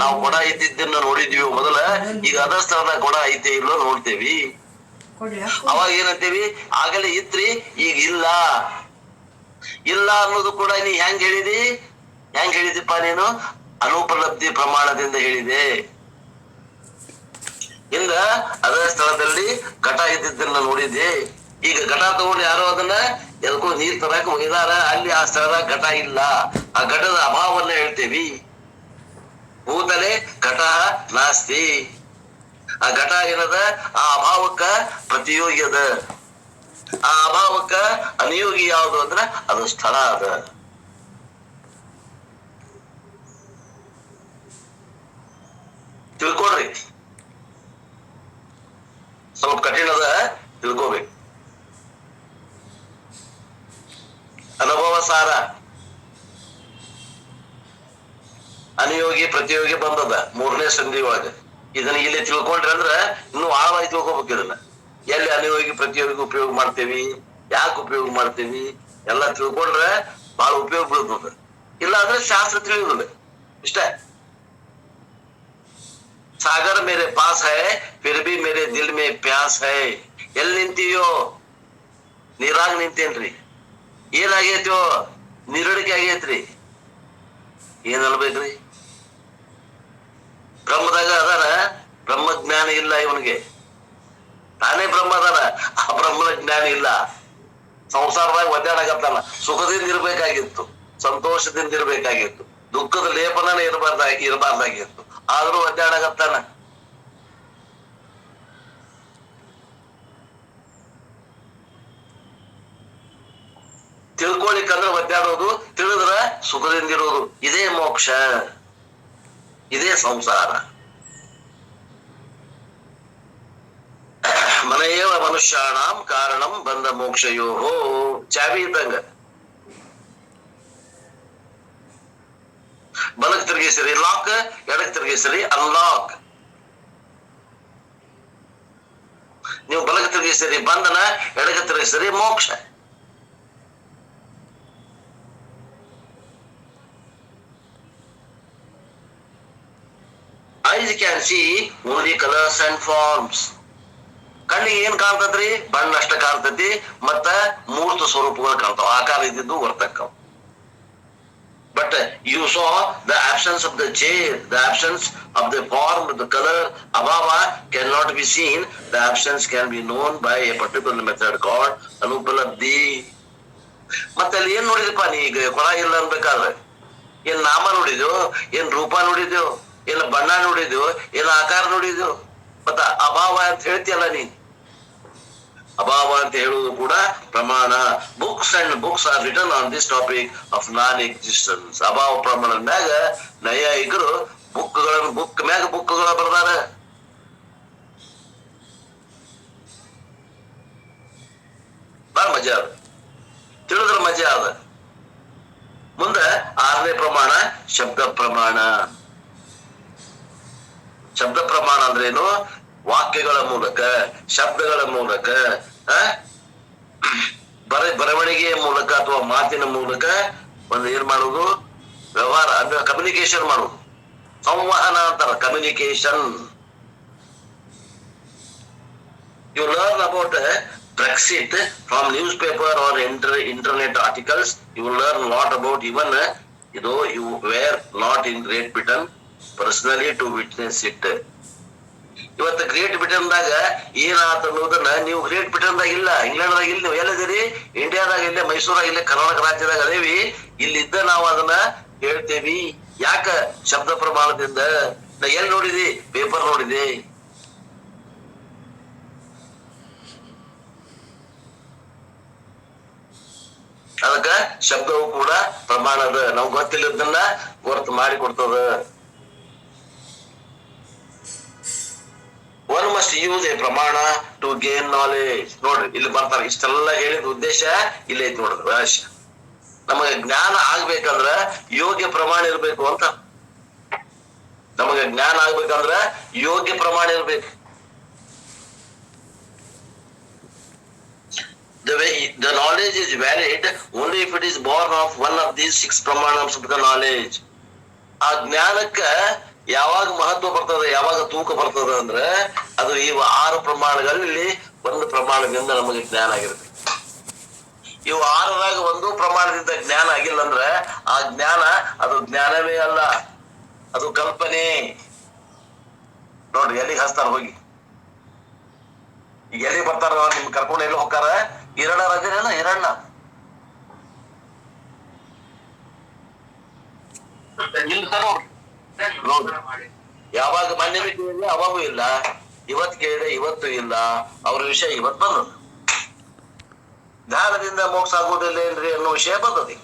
Speaker 1: ನಾವು ಕೊಡ ಇದ್ದಿದ್ದನ್ನ ನೋಡಿದ್ವಿ ಮೊದಲ, ಈಗ ಅದ ಸ್ಥಳದಾಗ ಕೊಡ ಐತಿ ಇಲ್ಲೋ ನೋಡ್ತೇವಿ. ಅವಾಗ ಏನಂತೀವಿ, ಆಗಲೇ ಇತ್ರಿ ಈಗ ಇಲ್ಲ. ಇಲ್ಲ ಅನ್ನೋದು ಕೂಡ ನೀ ಹೆಂಗ್ ಹೇಳಿದಿಪ್ಪ ನೀನು? ಅನುಪಲಬ್ಧಿ ಪ್ರಮಾಣದಿಂದ ಹೇಳಿದೆ. ಇಂದ ಅದ ಸ್ಥಳದಲ್ಲಿ ಘಟ ಇದ್ದಿದ್ದನ್ನ ನೋಡಿದೆ. ಈಗ ಘಟ ತಗೊಂಡು ಯಾರೋ ಅದನ್ನ ಎಲ್ಕೋ ನೀರ್ ತರಕ ಒಯ್ದಾರ, ಅಲ್ಲಿ ಆ ಸ್ಥಳದಾಗ ಘಟ ಇಲ್ಲ. ಆ ಘಟದ ಅಭಾವವನ್ನ ಹೇಳ್ತೇವಿ. ಭೂತಲೆ ಘಟ ನಾಸ್ತಿ. ಆ ಘಟ ಏನದ? ಆ ಅಭಾವಕ್ಕ ಪ್ರತಿಯೋಗಿ ಅದ. ಆ ಅಭಾವಕ್ಕ ಅನಿಯೋಗಿ ಯಾವುದು ಅಂದ್ರ ಅದು ಸ್ಥಳ ಅದ. ತಿಳ್ಕೊಡ್ರಿ. ಸ್ವಲ್ಪ ಕಠಿಣ ಅದ, ತಿಳ್ಕೋಬೇಕು. ಅನುಭವ ಸಾರ ಅನಿಯೋಗಿ ಪ್ರತಿಯೋಗಿ ಬಂದದ 3ನೇ ಸಂಧಿ ಒಳಗ. ಇದನ್ನ ಇಲ್ಲಿ ತಿಳ್ಕೊಂಡ್ರಿ ಅಂದ್ರ ಇನ್ನೂ ಆಳವಾಗಿ ತಿಳ್ಕೊಬೇಕು. ಇದನ್ನ ಎಲ್ಲಿ ಅನಿಯೋಗಿ ಪ್ರತಿಯೋಗಿ ಉಪಯೋಗ ಮಾಡ್ತೇವಿ, ಯಾಕೆ ಉಪಯೋಗ ಮಾಡ್ತೇವಿ ಎಲ್ಲ ತಿಳ್ಕೊಂಡ್ರೆ ಬಹಳ ಉಪಯೋಗ ಬೀಳ್ತದ. ಇಲ್ಲ ಅಂದ್ರೆ ಶಾಸ್ತ್ರ ತಿಳಿಯುದಿಲ್ಲ. ಇಷ್ಟ. सागर मेरे पास है फिर भी मेरे दिल में प्यास है. ಎಲ್ಲಿ ನಿಂತೀಯೋ? ನೀರಾಗ ನಿಂತೇನ್ರಿ. ಏನಾಗೈತೋ? ನೀರಡಿಕೆ ಆಗೈತ್ರಿ. ಏನ್ ಅನ್ಬೇಕ್ರಿ? ಬ್ರಹ್ಮದಾಗ ಅದಾನ, ಬ್ರಹ್ಮ ಜ್ಞಾನ ಇಲ್ಲ ಇವನಿಗೆ. ತಾನೇ ಬ್ರಹ್ಮ ಅದಾನ, ಆ ಬ್ರಹ್ಮನ ಜ್ಞಾನ ಇಲ್ಲ. ಸಂಸಾರದಾಗ ಒದ್ದಾಡಕತ್ತಾನ. ಸುಖದಿಂದ ಇರ್ಬೇಕಾಗಿತ್ತು, ಸಂತೋಷದಿಂದ ಇರ್ಬೇಕಾಗಿತ್ತು, ದುಃಖದ ಲೇಪನೇ ಇರಬಾರ್ದಾಗಿತ್ತು. ಆದ್ರೂ ಒದ್ದಾಡಕತ್ತಾನ. ತಿಳ್ಕೊಳಿಕ್ಕಂದ್ರೆ ಒದ್ದಾಡೋದು, ತಿಳಿದ್ರ ಸುಖದಿಂದಿರೋದು. ಇದೇ ಮೋಕ್ಷ, ಇದೇ ಸಂಸಾರ. ಮನೆಯೇವ ಮನುಷ್ಯಾಣಂ ಕಾರಣಂ ಬಂದ ಮೋಕ್ಷಯೋ. ಚಾವಿ ಇದ್ದಂಗ. Balak ತಿರುಗಿಸಿರಿ lock, ಎಡಕ್ ತಿರುಗಿಸಿರಿ unlock. ನೀವು ಬಲಕ್ ತಿರುಗಿಸಿರಿ ಬಂಧನ, ಎಡಕ್ ತಿರುಗಿಸಿರಿ ಮೋಕ್ಷ. Eyes can see only colors and forms. ಕಣ್ಣಿಗೆ ಏನ್ ಕಾಣ್ತದ್ರಿ? ಬಣ್ಣ ಅಷ್ಟ ಕಾಣ್ತತಿ, ಮತ್ತ ಮೂರ್ತ ಸ್ವರೂಪಗಳು ಕಾಣ್ತಾವ, ಆಕಾರ ಇದ್ದಿದ್ದು ವರ್ತಕ್ಕವು. But you saw the absence of the chair, the absence of the form, the color, abhava cannot be seen. The absence can be known by a particular method called Anupalabdhi. ಮತ್ತೆ ಅಲ್ಲಿ ಏನ್ ನೋಡಿದಪ್ಪ ನೀ? ಈಗ ಕೊಳ ಇಲ್ಲ ಅನ್ಬೇಕಾದ್ರೆ ಏನ್ ನಾಮ ನೋಡಿದ್ಯೋ, ಏನ್ ರೂಪ ನೋಡಿದ್ಯೋ, ಏನ್ ಬಣ್ಣ ನೋಡಿದ್ಯೋ, ಏನ್ ಆಕಾರ ನೋಡಿದ್ಯೋ? ಮತ್ತ ಅಭಾವ ಅಂತ ಹೇಳ್ತೀಯಲ್ಲ ನೀ. ಅಭಾವ ಅಂತ ಹೇಳುವುದು ಕೂಡ ಪ್ರಮಾಣ. Books and books are written on this topic of non existence. ಅಭಾವ ಪ್ರಮಾಣದ ಮ್ಯಾಗ ನೈಯಾಯಿಕರು ಬುಕ್ಗಳ ಬರೆದಾರ. ಬಾಳ ಮಜಾ ಅದ, ತಿಳಿದ್ರ ಮಜಾ ಅದ. ಮುಂದ 6ನೇ ಪ್ರಮಾಣ ಶಬ್ದ ಪ್ರಮಾಣ. ಶಬ್ದ ಪ್ರಮಾಣ ಅಂದ್ರೆ ಏನು? ವಾಕ್ಯಗಳ ಮೂಲಕ, ಶಬ್ದಗಳ ಮೂಲಕ, ಬರವಣಿಗೆಯ ಮೂಲಕ ಅಥವಾ ಮಾತಿನ ಮೂಲಕ ಒಂದು ಏನ್ ಮಾಡುವುದು? ವ್ಯವಹಾರ ಅಂದ್ರೆ ಕಮ್ಯುನಿಕೇಶನ್ ಮಾಡುವುದು. ಸಂವಹನ ಅಂತಾರ, communication. You learn about Brexit from newspaper or internet articles. You will learn a lot about even though you were not in Great Britain personally to witness it. ಇವತ್ತು ಗ್ರೇಟ್ ಬ್ರಿಟನ್ದಾಗ ಏನಾತ ಅನ್ನೋದನ್ನ ನೀವು ಗ್ರೇಟ್ ಬ್ರಿಟನ್ದಾಗ ಇಲ್ಲ, ಇಂಗ್ಲೆಂಡ್ದಾಗ ಇಲ್ಲ, ನೀವು ಎಲ್ಲಿದ್ದೀರಿ? ಇಂಡಿಯಾದಾಗ ಇಲ್ಲೇ, ಮೈಸೂರಾಗ ಇಲ್ಲೇ, ಕರ್ನಾಟಕ ರಾಜ್ಯದಾಗ ಅದೇವಿ. ಇಲ್ಲಿದ್ದ ನಾವು ಅದನ್ನ ಹೇಳ್ತೇವಿ. ಯಾಕ? ಶಬ್ದ ಪ್ರಮಾಣದಿಂದ. ನಾ ಎಲ್ಲಿ ನೋಡಿದಿ? ಪೇಪರ್ ನೋಡಿದೆ. ಅದಕ್ಕ ಶಬ್ದವು ಕೂಡ ಪ್ರಮಾಣದ. ನಾವು ಗೊತ್ತಿಲ್ಲದನ್ನ ಗುರುತು ಮಾಡಿ ಕೊಡ್ತದ. One must use a ಪ್ರಮಾಣ to gain knowledge. ನೋಡ್ರಿ ಇಲ್ಲಿ ಬರ್ತಾರೆ. ಇಷ್ಟೆಲ್ಲ ಹೇಳಿದ ಉದ್ದೇಶ ಇಲ್ಲಿ ಐತಿ ನೋಡ್ರಿ. ರಹಸ್ಯ ನಮಗೆ ಜ್ಞಾನ ಆಗ್ಬೇಕಂದ್ರ ಯೋಗ್ಯ ಪ್ರಮಾಣ ಇರ್ಬೇಕು ಅಂತ. ನಮಗೆ ಜ್ಞಾನ ಆಗ್ಬೇಕಂದ್ರ ಯೋಗ್ಯ ಪ್ರಮಾಣ ಇರ್ಬೇಕು. The knowledge is valid only if it is born of one of these 6 ಪ್ರಮಾಣಸ್ of the knowledge. ಆ ಜ್ಞಾನಕ್ಕ ಯಾವಾಗ ಮಹತ್ವ ಬರ್ತದೆ, ಯಾವಾಗ ತೂಕ ಬರ್ತದೆ ಅಂದ್ರೆ ಅದು ಈ 6 ಪ್ರಮಾಣಗಳಲ್ಲಿ ಒಂದು ಪ್ರಮಾಣದಿಂದ ನಮಗೆ ಜ್ಞಾನ ಆಗಿರುತ್ತೆ. ಇವು 6ರಾಗ ಒಂದು ಪ್ರಮಾಣದಿಂದ ಜ್ಞಾನ ಆಗಿಲ್ಲ ಅಂದ್ರೆ ಆ ಜ್ಞಾನ ಅದು ಜ್ಞಾನವೇ ಅಲ್ಲ, ಅದು ಕಲ್ಪನೆ. ನೋಡ್ರಿ ಎಲ್ಲಿಗೆ ಹಸ್ತಾರ ಹೋಗಿ, ಈಗ ಎಲ್ಲಿ ಬರ್ತಾರ? ನಿಮ್ ಕರ್ಕೊಂಡು ಎಲ್ಲಿ ಹೋಗ್ತಾರ? ಹಿರಣ್ಣ ರಜನೇನ? ಹಿರಣ್ಣ ಯಾವಾಗ ಮೊನ್ನೆ ಕೇಳಿದ್ರೆ ಅವಾಗೂ ಇಲ್ಲ, ಇವತ್ ಕೇಳಿದ್ರೆ ಇವತ್ತು ಇಲ್ಲ. ಅವ್ರ ವಿಷಯ ಇವತ್ ಬಂದದ. ಧ್ಯಾನದಿಂದ ಮೋಕ್ಷ ಆಗುವುದಿಲ್ಲ ಏನ್ರಿ ಅನ್ನೋ ವಿಷಯ ಬಂದದಿ.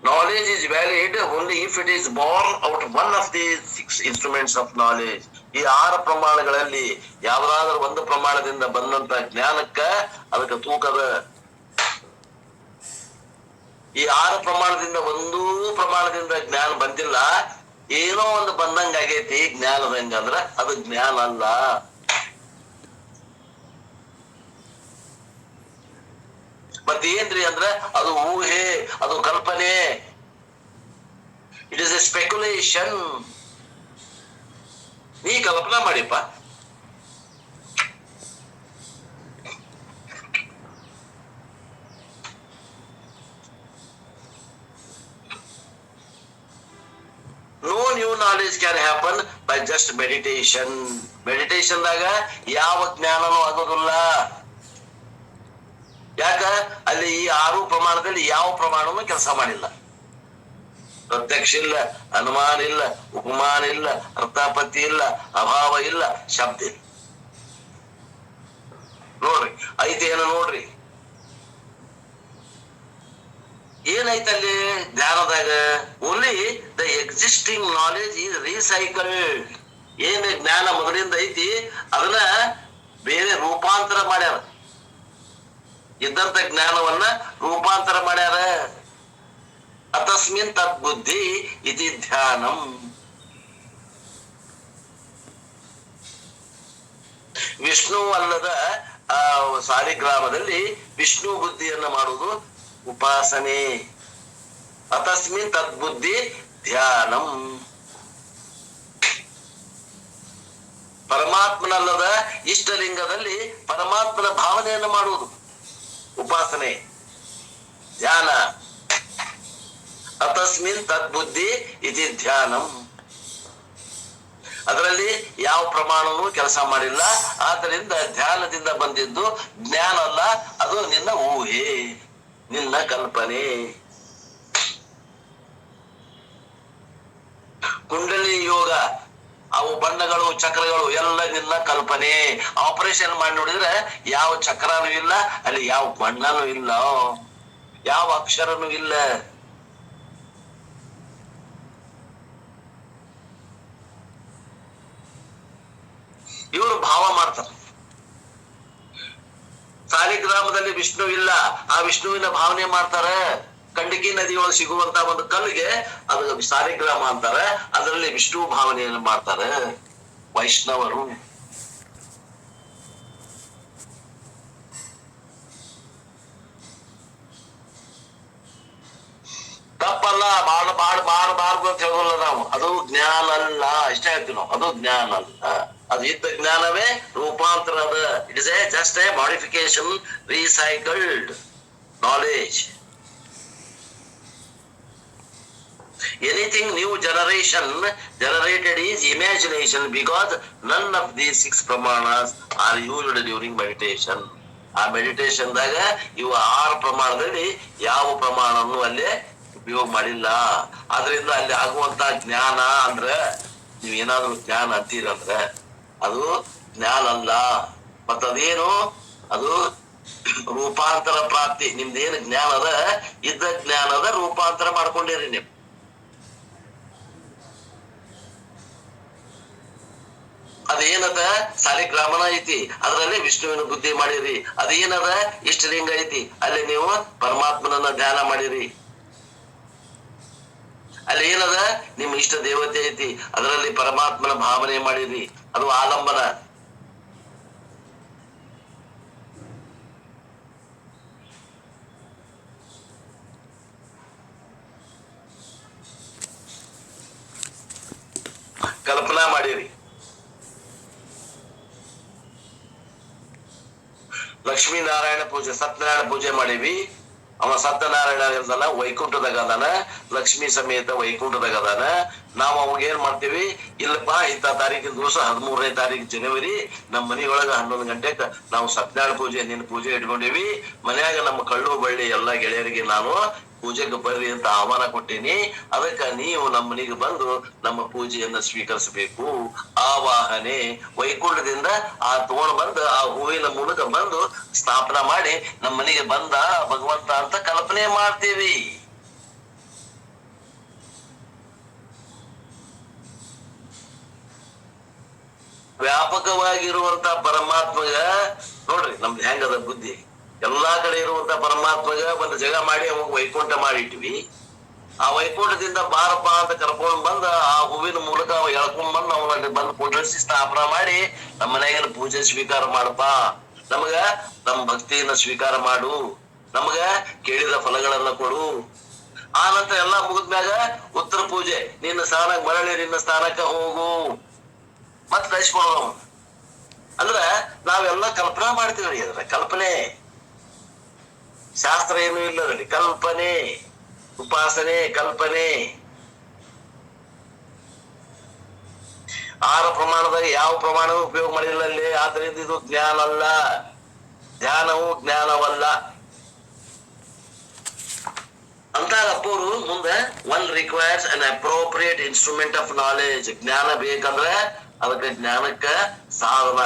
Speaker 1: Knowledge is valid only if it is born out of one of these 6 instruments of knowledge. ಈ 6 ಪ್ರಮಾಣಗಳಲ್ಲಿ ಯಾವ್ದಾದ್ರೂ ಒಂದು ಪ್ರಮಾಣದಿಂದ ಬಂದಂತ ಜ್ಞಾನಕ್ಕ ಅದಕ್ಕೆ ತೂಕದ. ಈ 6 ಪ್ರಮಾಣದಿಂದ ಒಂದೂ ಪ್ರಮಾಣದಿಂದ ಜ್ಞಾನ ಬಂದಿಲ್ಲ, ಏನೋ ಒಂದು ಬಂದಂಗ ಆಗೈತಿ ಜ್ಞಾನದಂಗ ಅಂದ್ರ ಅದು ಜ್ಞಾನ ಅಲ್ಲ. ಮತ್ತೇನ್ರಿ ಅಂದ್ರ ಅದು ಊಹೆ, ಅದು ಕಲ್ಪನೆ. It is A speculation. ನೀ ಕಲ್ಪನಾ ಮಾಡಿಪ್ಪ. No new knowledge can happen by just meditation. Meditation ದಾಗ ಯಾವ ಜ್ಞಾನನೂ ಆಗೋದಿಲ್ಲ. ಯಾಕ? ಅಲ್ಲಿ ಈ 6 ಪ್ರಮಾಣದಲ್ಲಿ ಯಾವ ಪ್ರಮಾಣನೂ ಕೆಲಸ ಮಾಡಿಲ್ಲ. ಪ್ರತ್ಯಕ್ಷ ಇಲ್ಲ, ಅನುಮಾನ ಇಲ್ಲ, ಉಪಮಾನ ಇಲ್ಲ, ಅರ್ಥಾಪತ್ತಿ ಇಲ್ಲ, ಅಭಾವ ಇಲ್ಲ, ಶಬ್ದ ಇಲ್ಲ. ನೋಡ್ರಿ ಐತೇನು ನೋಡ್ರಿ. ಏನೈತಲ್ಲಿ ಜ್ಞಾನದಾಗ? Only the existing knowledge is recycled. ಏನ್ ಜ್ಞಾನ ಮೊದಲಿಂದ ಐತಿ ಅದನ್ನ ಬೇರೆ ರೂಪಾಂತರ ಮಾಡ್ಯಾರ. ಇದ್ದಂತ ಜ್ಞಾನವನ್ನ ರೂಪಾಂತರ ಮಾಡ್ಯಾರ. ಅತಸ್ಮಿನ್ ತದ್ಬುದ್ಧಿ ಇತಿ ಧ್ಯಾನಂ. ವಿಷ್ಣು ಅಲ್ಲದ ಆ ಸಾಲಿಗ್ರಾಮದಲ್ಲಿ ವಿಷ್ಣು ಬುದ್ಧಿಯನ್ನ ಮಾಡುವುದು ಉಪಾಸನೆ. ಅತಸ್ಮಿನ್ ತದ್ಬುದ್ಧಿ ಧ್ಯಾನಂ. ಪರಮಾತ್ಮನಲ್ಲದ ಇಷ್ಟಲಿಂಗದಲ್ಲಿ ಪರಮಾತ್ಮನ ಭಾವನೆಯನ್ನು ಮಾಡುವುದು ಉಪಾಸನೆ, ಧ್ಯಾನ. ಅತಸ್ಮಿನ್ ತದ್ಬುದ್ಧಿ ಇತಿ ಧ್ಯಾನಂ. ಅದರಲ್ಲಿ ಯಾವ ಪ್ರಮಾಣವೂ ಕೆಲಸ ಮಾಡಿಲ್ಲ. ಆದ್ದರಿಂದ ಧ್ಯಾನದಿಂದ ಬಂದಿದ್ದು ಜ್ಞಾನ ಅಲ್ಲ, ಅದು ನಿನ್ನ ಊಹೆ, ನಿನ್ನ ಕಲ್ಪನೆ. ಕುಂಡಲಿ ಯೋಗ, ಅವು ಬಣ್ಣಗಳು, ಚಕ್ರಗಳು ಎಲ್ಲ ನಿನ್ನ ಕಲ್ಪನೆ. ಆಪರೇಷನ್ ಮಾಡಿ ನೋಡಿದ್ರೆ ಯಾವ ಚಕ್ರನೂ ಇಲ್ಲ, ಅಲ್ಲಿ ಯಾವ ಬಣ್ಣನೂ ಇಲ್ಲ, ಯಾವ ಅಕ್ಷರನೂ ಇಲ್ಲ. ಇವರು ಭಾವ ಮಾಡ್ತಾರೆ. ಸಾಲಿಗ್ರಾಮದಲ್ಲಿ ವಿಷ್ಣು ಇಲ್ಲ, ಆ ವಿಷ್ಣುವಿನ ಭಾವನೆ ಮಾಡ್ತಾರೆ. ಕಂಡಕಿ ನದಿಯೊಳಗೆ ಸಿಗುವಂತ ಒಂದು ಕಲ್ಲಿಗೆ ಅದು ಸಾಲಿಗ್ರಾಮ ಅಂತಾರೆ, ಅದರಲ್ಲಿ ವಿಷ್ಣು ಭಾವನೆಯನ್ನು ಮಾಡ್ತಾರೆ ವೈಷ್ಣವರು. ತಪ್ಪಲ್ಲ, ಮಾಡಬಾರ್ದು ಅಂತ ಹೇಳೋಲ್ಲ ನಾವು. ಅದು ಜ್ಞಾನ ಅಲ್ಲ, ಇಷ್ಟ ಹೇಳ್ತೀವಿ ನಾವು. ಅದು ಜ್ಞಾನ ಅಲ್ಲ, ಅದು ಇದ್ದ ಜ್ಞಾನವೇ ರೂಪಾಂತರ ಅದ. It is just A modification, recycled knowledge. Anything new generation generated is imagination, because none of these 6 pramanas are used during meditation. ಆ ಮೆಡಿಟೇಷನ್ ದಾಗ ಇವು 6 ಪ್ರಮಾಣದಲ್ಲಿ ಯಾವ ಪ್ರಮಾಣವನ್ನು ಅಲ್ಲೇ ಉಪಯೋಗ ಮಾಡಿಲ್ಲ. ಆದ್ರಿಂದ ಅಲ್ಲಿ ಆಗುವಂತ ಜ್ಞಾನ ಅಂದ್ರೆ, ನೀವ್ ಏನಾದ್ರು ಜ್ಞಾನ ಅಂತೀರಂದ್ರೆ ಅದು ಜ್ಞಾನ ಅಲ್ಲ. ಮತ್ತದೇನು? ಅದು ರೂಪಾಂತರ ಪ್ರಾಪ್ತಿ. ನಿಮ್ದೇನು ಜ್ಞಾನ ಅದ, ಇದ್ದ ಜ್ಞಾನದ ರೂಪಾಂತರ ಮಾಡ್ಕೊಂಡಿರಿ ನೀವು. ಅದೇನದ? ಸಾಲಿಗ್ರಾಮನ ಐತಿ, ಅದರಲ್ಲಿ ವಿಷ್ಣುವಿನ ಬುದ್ಧಿ ಮಾಡಿರಿ. ಅದೇನದ? ಇಷ್ಟಲಿಂಗ ಐತಿ, ಅಲ್ಲಿ ನೀವು ಪರಮಾತ್ಮನನ್ನ ಧ್ಯಾನ ಮಾಡಿರಿ. ಅಲ್ಲಿ ಏನದ? ನಿಮ್ಮ ಇಷ್ಟ ದೇವತೆ ಐತಿ, ಅದರಲ್ಲಿ ಪರಮಾತ್ಮನ ಭಾವನೆ ಮಾಡಿರಿ. ಅದು ಆಲಂಬನ. ಕಲ್ಪನಾ ಮಾಡಿರಿ. ಲಕ್ಷ್ಮೀನಾರಾಯಣ ಪೂಜೆ, ಸತ್ಯನಾರಾಯಣ ಪೂಜೆ ಮಾಡೀವಿ. ಅವ ಸತ್ಯನಾರಾಯಣ ಇರ್ತಾನ, ವೈಕುಂಠದಾಗ ಅದಾನ, ಲಕ್ಷ್ಮೀ ಸಮೇತ ವೈಕುಂಠದಾಗ ಅದಾನ. ನಾವು ಅವಾಗ ಏನ್ ಮಾಡ್ತೀವಿ? ಇಲ್ಲಪ್ಪ, ಇಂಥ ತಾರೀಕಿನ ದಿವಸ 13ನೇ ತಾರೀಕು ಜನವರಿ ನಮ್ಮ ಮನೆಯೊಳಗ 11 ಗಂಟೆಗೆ ನಾವು ಸತ್ಯನಾರಾಯಣ ಪೂಜೆ, ನಿನ್ನ ಪೂಜೆ ಇಟ್ಕೊಂಡಿವಿ. ಮನ್ಯಾಗ ನಮ್ಮ ಕಳ್ಳು ಬಳ್ಳಿ ಎಲ್ಲಾ ಗೆಳೆಯರಿಗೆ ನಾನು ಪೂಜೆಗೆ ಬರ್ರಿ ಅಂತ ಆಹ್ವಾನ ಕೊಟ್ಟೀನಿ. ಅದಕ್ಕ ನೀವು ನಮ್ಮ ಮನೆಗೆ ಬಂದು ನಮ್ಮ ಪೂಜೆಯನ್ನ ಸ್ವೀಕರಿಸಬೇಕು. ಆವಾಹನೆ ವೈಕುಂಠದಿಂದ ಆ ತಗೊಂಡ್ ಬಂದು ಆ ಹೂವಿನ ಮೂಲಕ ಬಂದು ಸ್ಥಾಪನಾ ಮಾಡಿ ನಮ್ಮ ಮನೆಗೆ ಬಂದ ಭಗವಂತ ಅಂತ ಕಲ್ಪನೆ ಮಾಡ್ತೀವಿ. ವ್ಯಾಪಕವಾಗಿರುವಂತ ಪರಮಾತ್ಮಗ ನೋಡ್ರಿ ನಮ್ದು ಹೆಂಗದ ಬುದ್ಧಿ. ಎಲ್ಲಾ ಕಡೆ ಇರುವಂತ ಪರಮಾತ್ಮಗ ಒಂದು ಜಗ ಮಾಡಿ ಅವಾಗ ವೈಕುಂಠ ಮಾಡಿಟ್ವಿ. ಆ ವೈಕುಂಠದಿಂದ ಬಾರಪ್ಪ ಅಂತ ಕರ್ಕೊಂಡ್ ಬಂದ ಆ ಹೂವಿನ ಮೂಲಕ ಅವ ಎಳ್ಕೊಂಡ್ ಬಂದು ಅವನಲ್ಲಿ ಬಂದು ಕುಂಡ್ರಿಸಿ ಸ್ಥಾಪನಾ ಮಾಡಿ ನಮ್ಮ ಮನೆಯಾಗ ಪೂಜೆ ಸ್ವೀಕಾರ ಮಾಡಪ್ಪ, ನಮಗ ನಮ್ಮ ಭಕ್ತಿಯನ್ನ ಸ್ವೀಕಾರ ಮಾಡು, ನಮಗ ಕೇಳಿದ ಫಲಗಳನ್ನ ಕೊಡು. ಆ ನಂತರ ಎಲ್ಲಾ ಮುಗಿದ್ಮ್ಯಾಗ ಉತ್ತರ ಪೂಜೆ, ನಿನ್ನ ಸ್ಥಾನಕ್ಕೆ ಮರಳಿ ನಿನ್ನ ಸ್ಥಾನಕ್ಕ ಹೋಗು ಮತ್ ಕಳಿಸ್ಕೊಡೋದು. ಅಂದ್ರ ನಾವೆಲ್ಲ ಕಲ್ಪನಾ ಮಾಡ್ತೀವಿ. ಅದ್ರ ಕಲ್ಪನೆ, ಶಾಸ್ತ್ರ ಏನು ಇಲ್ಲ ಅದರಲ್ಲಿ. ಕಲ್ಪನೆ, ಉಪಾಸನೆ, ಕಲ್ಪನೆ. 6 ಪ್ರಮಾಣದಾಗ ಯಾವ ಪ್ರಮಾಣವೂ ಉಪಯೋಗ ಮಾಡಿಲ್ಲ ಅಲ್ಲಿ. ಆದ್ರಿಂದ ಇದು ಜ್ಞಾನ ಅಲ್ಲ, ಧ್ಯಾನವು ಜ್ಞಾನವಲ್ಲ ಅಂತಾರ ಅಪ್ಪೋರು. ಮುಂದೆ one requires an appropriate instrument of knowledge. ಜ್ಞಾನ ಬೇಕಂದ್ರೆ ಅದಕ್ಕೆ ಜ್ಞಾನಕ್ಕ ಸಾಧನ.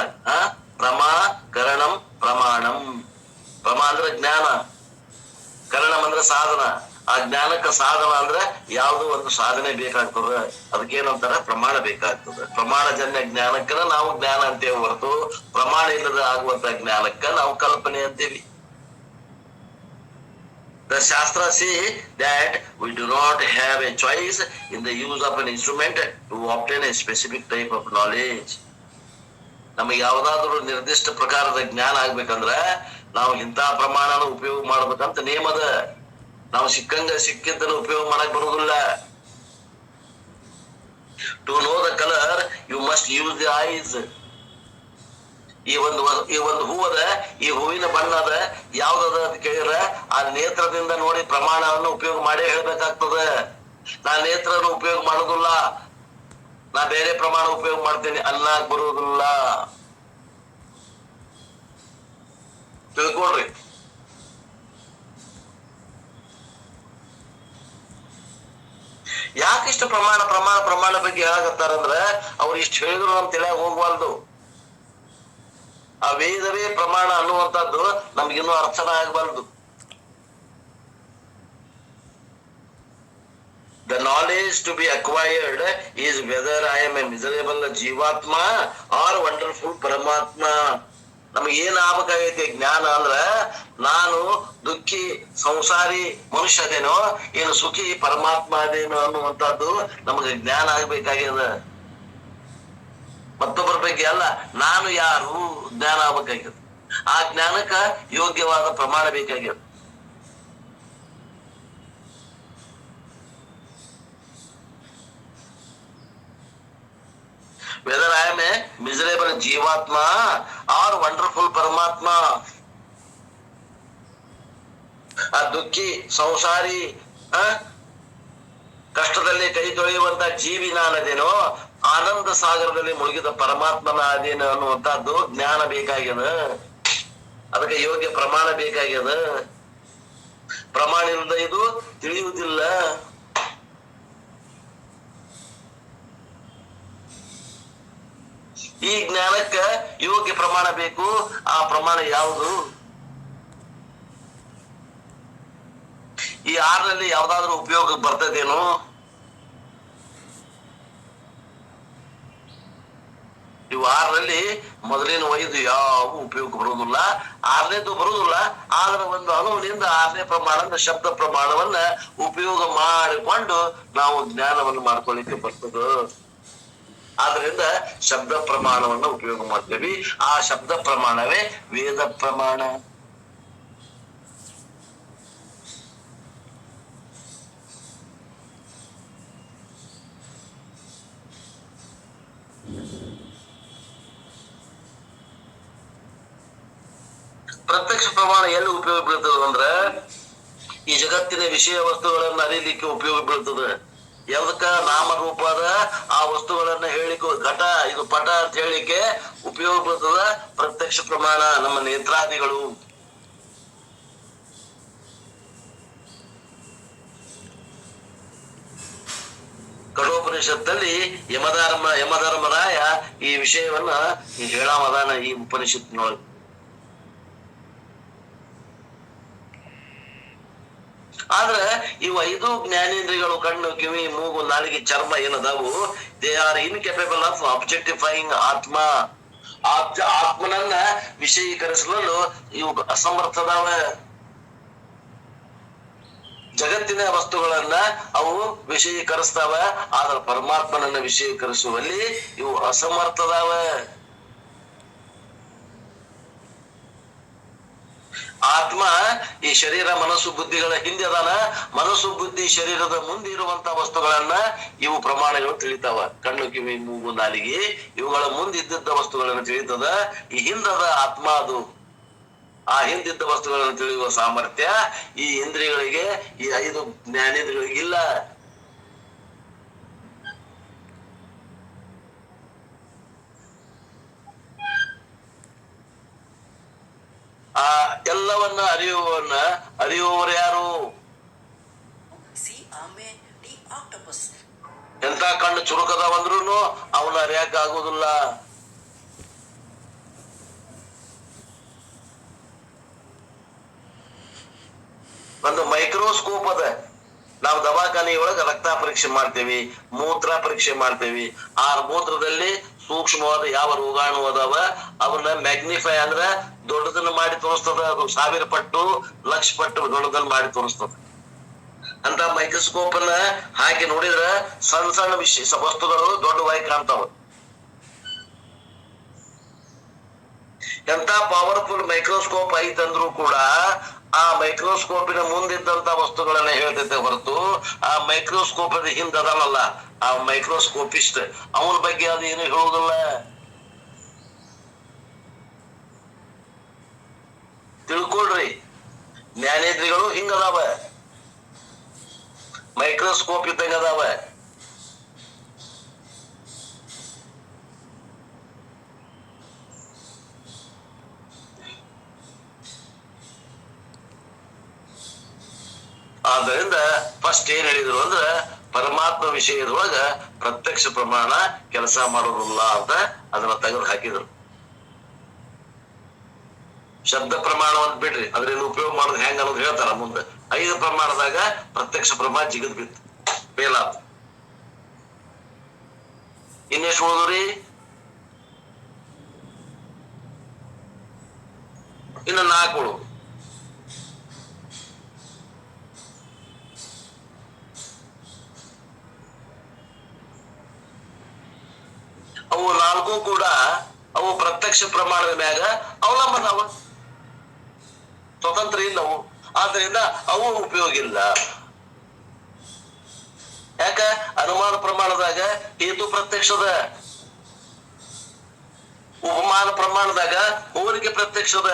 Speaker 1: ಪ್ರಮಾ ಕರಣಂ ಪ್ರಮಾಣಂ. ಪ್ರಮಾ ಅಂದ್ರೆ ಜ್ಞಾನ, ಕರಣಂ ಅಂದ್ರೆ ಸಾಧನ. ಆ ಜ್ಞಾನಕ್ಕ ಸಾಧನ ಅಂದ್ರೆ ಯಾವ್ದು ಒಂದು ಸಾಧನೆ ಬೇಕಾಗ್ತದ, ಅದಕ್ಕೇನಂತಾರ? ಪ್ರಮಾಣ ಬೇಕಾಗ್ತದೆ. ಪ್ರಮಾಣಜನ್ಯ ಜ್ಞಾನಕ್ಕನ ನಾವು ಜ್ಞಾನ ಅಂತೇವೆ ಹೊರತು ಪ್ರಮಾಣ ಇಲ್ಲದ ಆಗುವಂತ ಜ್ಞಾನಕ್ಕ ನಾವು ಕಲ್ಪನೆ ಅಂತೀವಿ. The Shastra say that we do not have a choice in the use of an instrument to obtain a specific type of knowledge. ನಮಗೆ ಯಾವ್ದಾದ್ರು ನಿರ್ದಿಷ್ಟ ಪ್ರಕಾರದ ಜ್ಞಾನ ಆಗ್ಬೇಕಂದ್ರ ನಾವು ಇಂಥ ಪ್ರಮಾಣನ ಉಪಯೋಗ ಮಾಡ್ಬೇಕಂತ ನೇಮದ. ನಾವು ಸಿಕ್ಕಿದ್ದನ್ನು ಉಪಯೋಗ ಮಾಡಕ್ ಬರುದಿಲ್ಲ. To know the colour you must use the eyes. ಈ ಒಂದು ಹೂವದ, ಈ ಹೂವಿನ ಬಣ್ಣದ ಯಾವ್ದದ ಅಂತ ಕೇಳಿದ್ರ ಆ ನೇತ್ರದಿಂದ ನೋಡಿ ಪ್ರಮಾಣವನ್ನು ಉಪಯೋಗ ಮಾಡೇ ಹೇಳ್ಬೇಕಾಗ್ತದ. ನಾ ನೇತ್ರನ ಉಪಯೋಗ ಮಾಡುದಿಲ್ಲ, ನಾ ಬೇರೆ ಪ್ರಮಾಣ ಉಪಯೋಗ ಮಾಡ್ತೇನೆ ಅನ್ನಾಕ್ ಬರುವುದಿಲ್ಲ. ತಿಳ್ಕೊಳ್ರಿ. ಯಾಕಿಷ್ಟು ಪ್ರಮಾಣ ಬಗ್ಗೆ ಹೇಳಕತ್ತಾರಂದ್ರ ಅವ್ರು ಇಷ್ಟು ಹೇಳಿದ್ರು ನಮ್ ತಿಳಿಯಾಗ ಹೋಗ್ಬಾರ್ದು. ಆ ವೇದವೇ ಪ್ರಮಾಣ ಅನ್ನುವಂಥದ್ದು ನಮ್ಗಿನ್ನೂ ಅರ್ಥನ ಆಗ್ಬಾರ್ದು. The knowledge to be acquired is whether I am a miserable Jivatma or wonder wonderful ಪರಮಾತ್ಮ. ನಮ್ಗೆ ಏನ್ ಆಗ್ಬೇಕಾಗೈತಿ ಜ್ಞಾನ ಅಂದ್ರ, ನಾನು ದುಃಖಿ ಸಂಸಾರಿ ಮನುಷ್ಯ ಅದೇನೋ, ಏನು ಸುಖಿ ಪರಮಾತ್ಮ ಅದೇನೋ ಅನ್ನುವಂಥದ್ದು ನಮಗೆ ಜ್ಞಾನ ಆಗ್ಬೇಕಾಗ್ಯದ. ಮತ್ತೊಬ್ಬರ ಬಗ್ಗೆ ಅಲ್ಲ, ನಾನು ಯಾರು ಜ್ಞಾನ ಆಗ್ಬೇಕಾಗ್ಯದ. ಆ ಜ್ಞಾನಕ್ಕ ಯೋಗ್ಯವಾದ ಪ್ರಮಾಣ ಬೇಕಾಗ್ಯದ. Whether I am A miserable ಜೀವಾತ್ಮ ಆರ್ ವಂಡರ್ಫುಲ್ ಪರಮಾತ್ಮ. ಆ ದುಃಖಿ ಸಂಸಾರಿ ಕಷ್ಟದಲ್ಲಿ ಕೈ ತೊಳೆಯುವಂತ ಜೀವಿ ನಾನದೇನೋ, ಆನಂದ ಸಾಗರದಲ್ಲಿ ಮುಳುಗಿದ ಪರಮಾತ್ಮನ ಅದೇನು ಅನ್ನುವಂತಹದ್ದು ಜ್ಞಾನ ಬೇಕಾಗ್ಯದ. ಅದಕ್ಕೆ ಯೋಗ್ಯ ಪ್ರಮಾಣ ಬೇಕಾಗ್ಯದ. ಪ್ರಮಾಣ ಇಲ್ಲದ ಇದು ತಿಳಿಯುವುದಿಲ್ಲ. ಈ ಜ್ಞಾನಕ್ಕ ಯೋಗ್ಯ ಪ್ರಮಾಣ ಬೇಕು. ಆ ಪ್ರಮಾಣ ಯಾವುದು? ಈ ಆರಿನಲ್ಲಿ ಯಾವ್ದಾದ್ರು ಉಪಯೋಗ ಬರ್ತದೇನೋ? ಇವು ಆರಲ್ಲಿ ಮೊದಲಿನ 5 ಯಾವ ಉಪಯೋಗ ಬರುವುದಿಲ್ಲ, 6ನೇದು ಬರುವುದಿಲ್ಲ. ಆದ್ರೆ ಒಂದು ಅನುವಿನಿಂದ 6ನೇ ಪ್ರಮಾಣ ಶಬ್ದ ಪ್ರಮಾಣವನ್ನ ಉಪಯೋಗ ಮಾಡಿಕೊಂಡು ನಾವು ಜ್ಞಾನವನ್ನು ಮಾಡ್ಕೊಳ್ಳಿಕ್ಕೆ ಬರ್ತದ. ಆದ್ರಿಂದ ಶಬ್ದ ಪ್ರಮಾಣವನ್ನ ಉಪಯೋಗ ಮಾಡ್ತೇವಿ. ಆ ಶಬ್ದ ಪ್ರಮಾಣವೇ ವೇದ ಪ್ರಮಾಣ. ಪ್ರತ್ಯಕ್ಷ ಪ್ರಮಾಣ ಎಲ್ಲಿ ಉಪಯೋಗ ಬೀಳ್ತದ ಅಂದ್ರ, ಈ ಜಗತ್ತಿನ ವಿಷಯ ವಸ್ತುಗಳನ್ನ ಅರಿಲಿಕ್ಕೆ ಉಪಯೋಗ ಬೀಳ್ತದೆ. ಯಾವ್ದಕ್ಕ? ನಾಮರೂಪದ ಆ ವಸ್ತುಗಳನ್ನ ಹೇಳಿಕೆ, ಘಟ ಇದು ಪಟ ಅಂತ ಹೇಳಿಕೆ ಉಪಯೋಗ ಬೀಳ್ತದ ಪ್ರತ್ಯಕ್ಷ ಪ್ರಮಾಣ. ನಮ್ಮ ನೇತ್ರಾದಿಗಳು ಕಠೋಪನಿಷತ್ತಲ್ಲಿ ಯಮಧರ್ಮರಾಯ ಈ ವಿಷಯವನ್ನ ಹೇಳಾಮದಾನ ಈ ಉಪನಿಷತ್ತಿನೊಳಗೆ. ಆದ್ರೆ ಇವು 5 ಜ್ಞಾನೇಂದ್ರಿಯಗಳು, ಕಣ್ಣು ಕಿವಿ ಮೂಗು ನಾಲಿಗೆ ಚರ್ಮ ಏನದಾವು, ದೇ ಆರ್ ಇನ್ಕೆಪೇಬಲ್ ಆಫ್ ಆಬ್ಜೆಕ್ಟಿಫೈಯಿಂಗ್ ಆತ್ಮ. ಆತ್ಮನನ್ನ ವಿಷಯೀಕರಿಸಲು ಇವು ಅಸಮರ್ಥದಾವ. ಜಗತ್ತಿನ ವಸ್ತುಗಳನ್ನ ಅವು ವಿಷಯೀಕರಿಸ್ತಾವ, ಆದ್ರೆ ಪರಮಾತ್ಮನನ್ನ ವಿಷಯೀಕರಿಸುವಲ್ಲಿ ಇವು ಅಸಮರ್ಥದಾವ. ಆತ್ಮ ಈ ಶರೀರ ಮನಸ್ಸು ಬುದ್ಧಿಗಳ ಹಿಂದೆ ಅದಾನ. ಮನಸ್ಸು ಬುದ್ಧಿ ಶರೀರದ ಮುಂದೆ ಇರುವಂತ ವಸ್ತುಗಳನ್ನ ಇವು ಪ್ರಮಾಣಗಳು ತಿಳಿತಾವ. ಕಣ್ಣು ಕಿವಿ ಮೂಗು ನಾಲಿಗೆ ಇವುಗಳ ಮುಂದಿದ್ದ ವಸ್ತುಗಳನ್ನ ತಿಳಿತದ. ಈ ಹಿಂದದ ಆತ್ಮ ಅದು. ಆ ಹಿಂದಿದ್ದ ವಸ್ತುಗಳನ್ನು ತಿಳಿಯುವ ಸಾಮರ್ಥ್ಯ ಈ ಇಂದ್ರಿಯಗಳಿಗೆ, ಈ 5 ಜ್ಞಾನೇಂದ್ರಿಯಗಳಿಗಿಲ್ಲ. ಆ ಎಲ್ಲವನ್ನ ಅರಿಯುವವರು ಯಾರು? ಎಂತ ಕಣ್ಣು ಚುರುಕದವಂದ್ರೂ ಅವನ ಅರಿಯಕ್ ಆಗುದಿಲ್ಲ. ಒಂದು ಮೈಕ್ರೋಸ್ಕೋಪ್ ಅದ. ನಾವು ದವಾಖಾನೆ ಒಳಗ ರಕ್ತ ಪರೀಕ್ಷೆ ಮಾಡ್ತೇವಿ, ಮೂತ್ರ ಪರೀಕ್ಷೆ ಮಾಡ್ತೇವಿ. ಆ ಮೂತ್ರದಲ್ಲಿ ಸೂಕ್ಷ್ಮವಾದ ಯಾವ ರೋಗಾಣು ಅದಾವ ಅವನ್ನ ಮ್ಯಾಗ್ನಿಫೈ ಅಂದ್ರ ದೊಡ್ಡದನ್ನ ಮಾಡಿ ತೋರಿಸ್ತದ. ಅದು 1000 ಪಟ್ಟು 1,00,000 ಪಟ್ಟು ದೊಡ್ಡದನ್ನ ಮಾಡಿ ತೋರಿಸ್ತದ. ಅಂತ ಮೈಕ್ರೋಸ್ಕೋಪ್ ಅನ್ನ ಹಾಕಿ ನೋಡಿದ್ರ ಸಣ್ಣ ಸಣ್ಣ ವಸ್ತುಗಳು ದೊಡ್ಡವಾಗಿ ಕಾಣ್ತಾವ. ಎಂತ ಪವರ್ಫುಲ್ ಮೈಕ್ರೋಸ್ಕೋಪ್ ಐತಂದ್ರೂ ಕೂಡ ಆ ಮೈಕ್ರೋಸ್ಕೋಪಿನ ಮುಂದಿದ್ದಂತ ವಸ್ತುಗಳನ್ನ ಹೇಳ್ತೈತೆ ಹೊರತು ಆ ಮೈಕ್ರೋಸ್ಕೋಪ್ ಅದ ಹಿಂದದಲ್ಲ ಆ ಮೈಕ್ರೋಸ್ಕೋಪಿಸ್ಟ್ ಅವನ ಬಗ್ಗೆ ಅದು ಏನು ಹೇಳುವುದಿಲ್ಲ. ತಿಳ್ಕೊಳ್ರಿ, ಜ್ಞಾನೇಂದ್ರಿಗಳು ಹಿಂಗದಾವ, ಮೈಕ್ರೋಸ್ಕೋಪ್ ಇದ್ದಂಗ ಅದಾವ. ಆದ್ದರಿಂದ ಫಸ್ಟ್ ಏನ್ ಹೇಳಿದ್ರು ಅಂದ್ರ ಪರಮಾತ್ಮ ವಿಷಯದೊಳಗ ಪ್ರತ್ಯಕ್ಷ ಪ್ರಮಾಣ ಕೆಲಸ ಮಾಡೋದಿಲ್ಲ ಅಂತ ಅದನ್ನ ತೆಗೆದು ಹಾಕಿದ್ರು. ಶಬ್ದ ಪ್ರಮಾಣವನ್ನು ಬಿಡ್ರಿ, ಅದ್ರಿಂದ ಉಪಯೋಗ ಮಾಡೋದು ಹೆಂಗ ಅನ್ನೋದು ಹೇಳ್ತಾರ ಮುಂದೆ. 5 ಪ್ರಮಾಣದಾಗ ಪ್ರತ್ಯಕ್ಷ ಪ್ರಮಾಣ ಜಿಗದ್ ಬಿತ್ತು, ಫೇಲ್ ಆತ. ಇನ್ನೆಷ್ಟು ಉಳಿದ್ರಿ? ಇನ್ನು 4 ಅವು 4 ಕೂಡ ಅವು ಪ್ರತ್ಯಕ್ಷ ಪ್ರಮಾಣದ ಮ್ಯಾಗ ಅವಲಂಬನವ, ಸ್ವತಂತ್ರ ಇಲ್ಲವು. ಆದ್ರಿಂದ ಅವು ಉಪಯೋಗ ಇಲ್ಲ. ಯಾಕ? ಅನುಮಾನ ಪ್ರಮಾಣದಾಗ ಹೇತು ಪ್ರತ್ಯಕ್ಷದ, ಉಪಮಾನ ಪ್ರಮಾಣದಾಗ ಹೋಲಿಕೆ ಪ್ರತ್ಯಕ್ಷದ,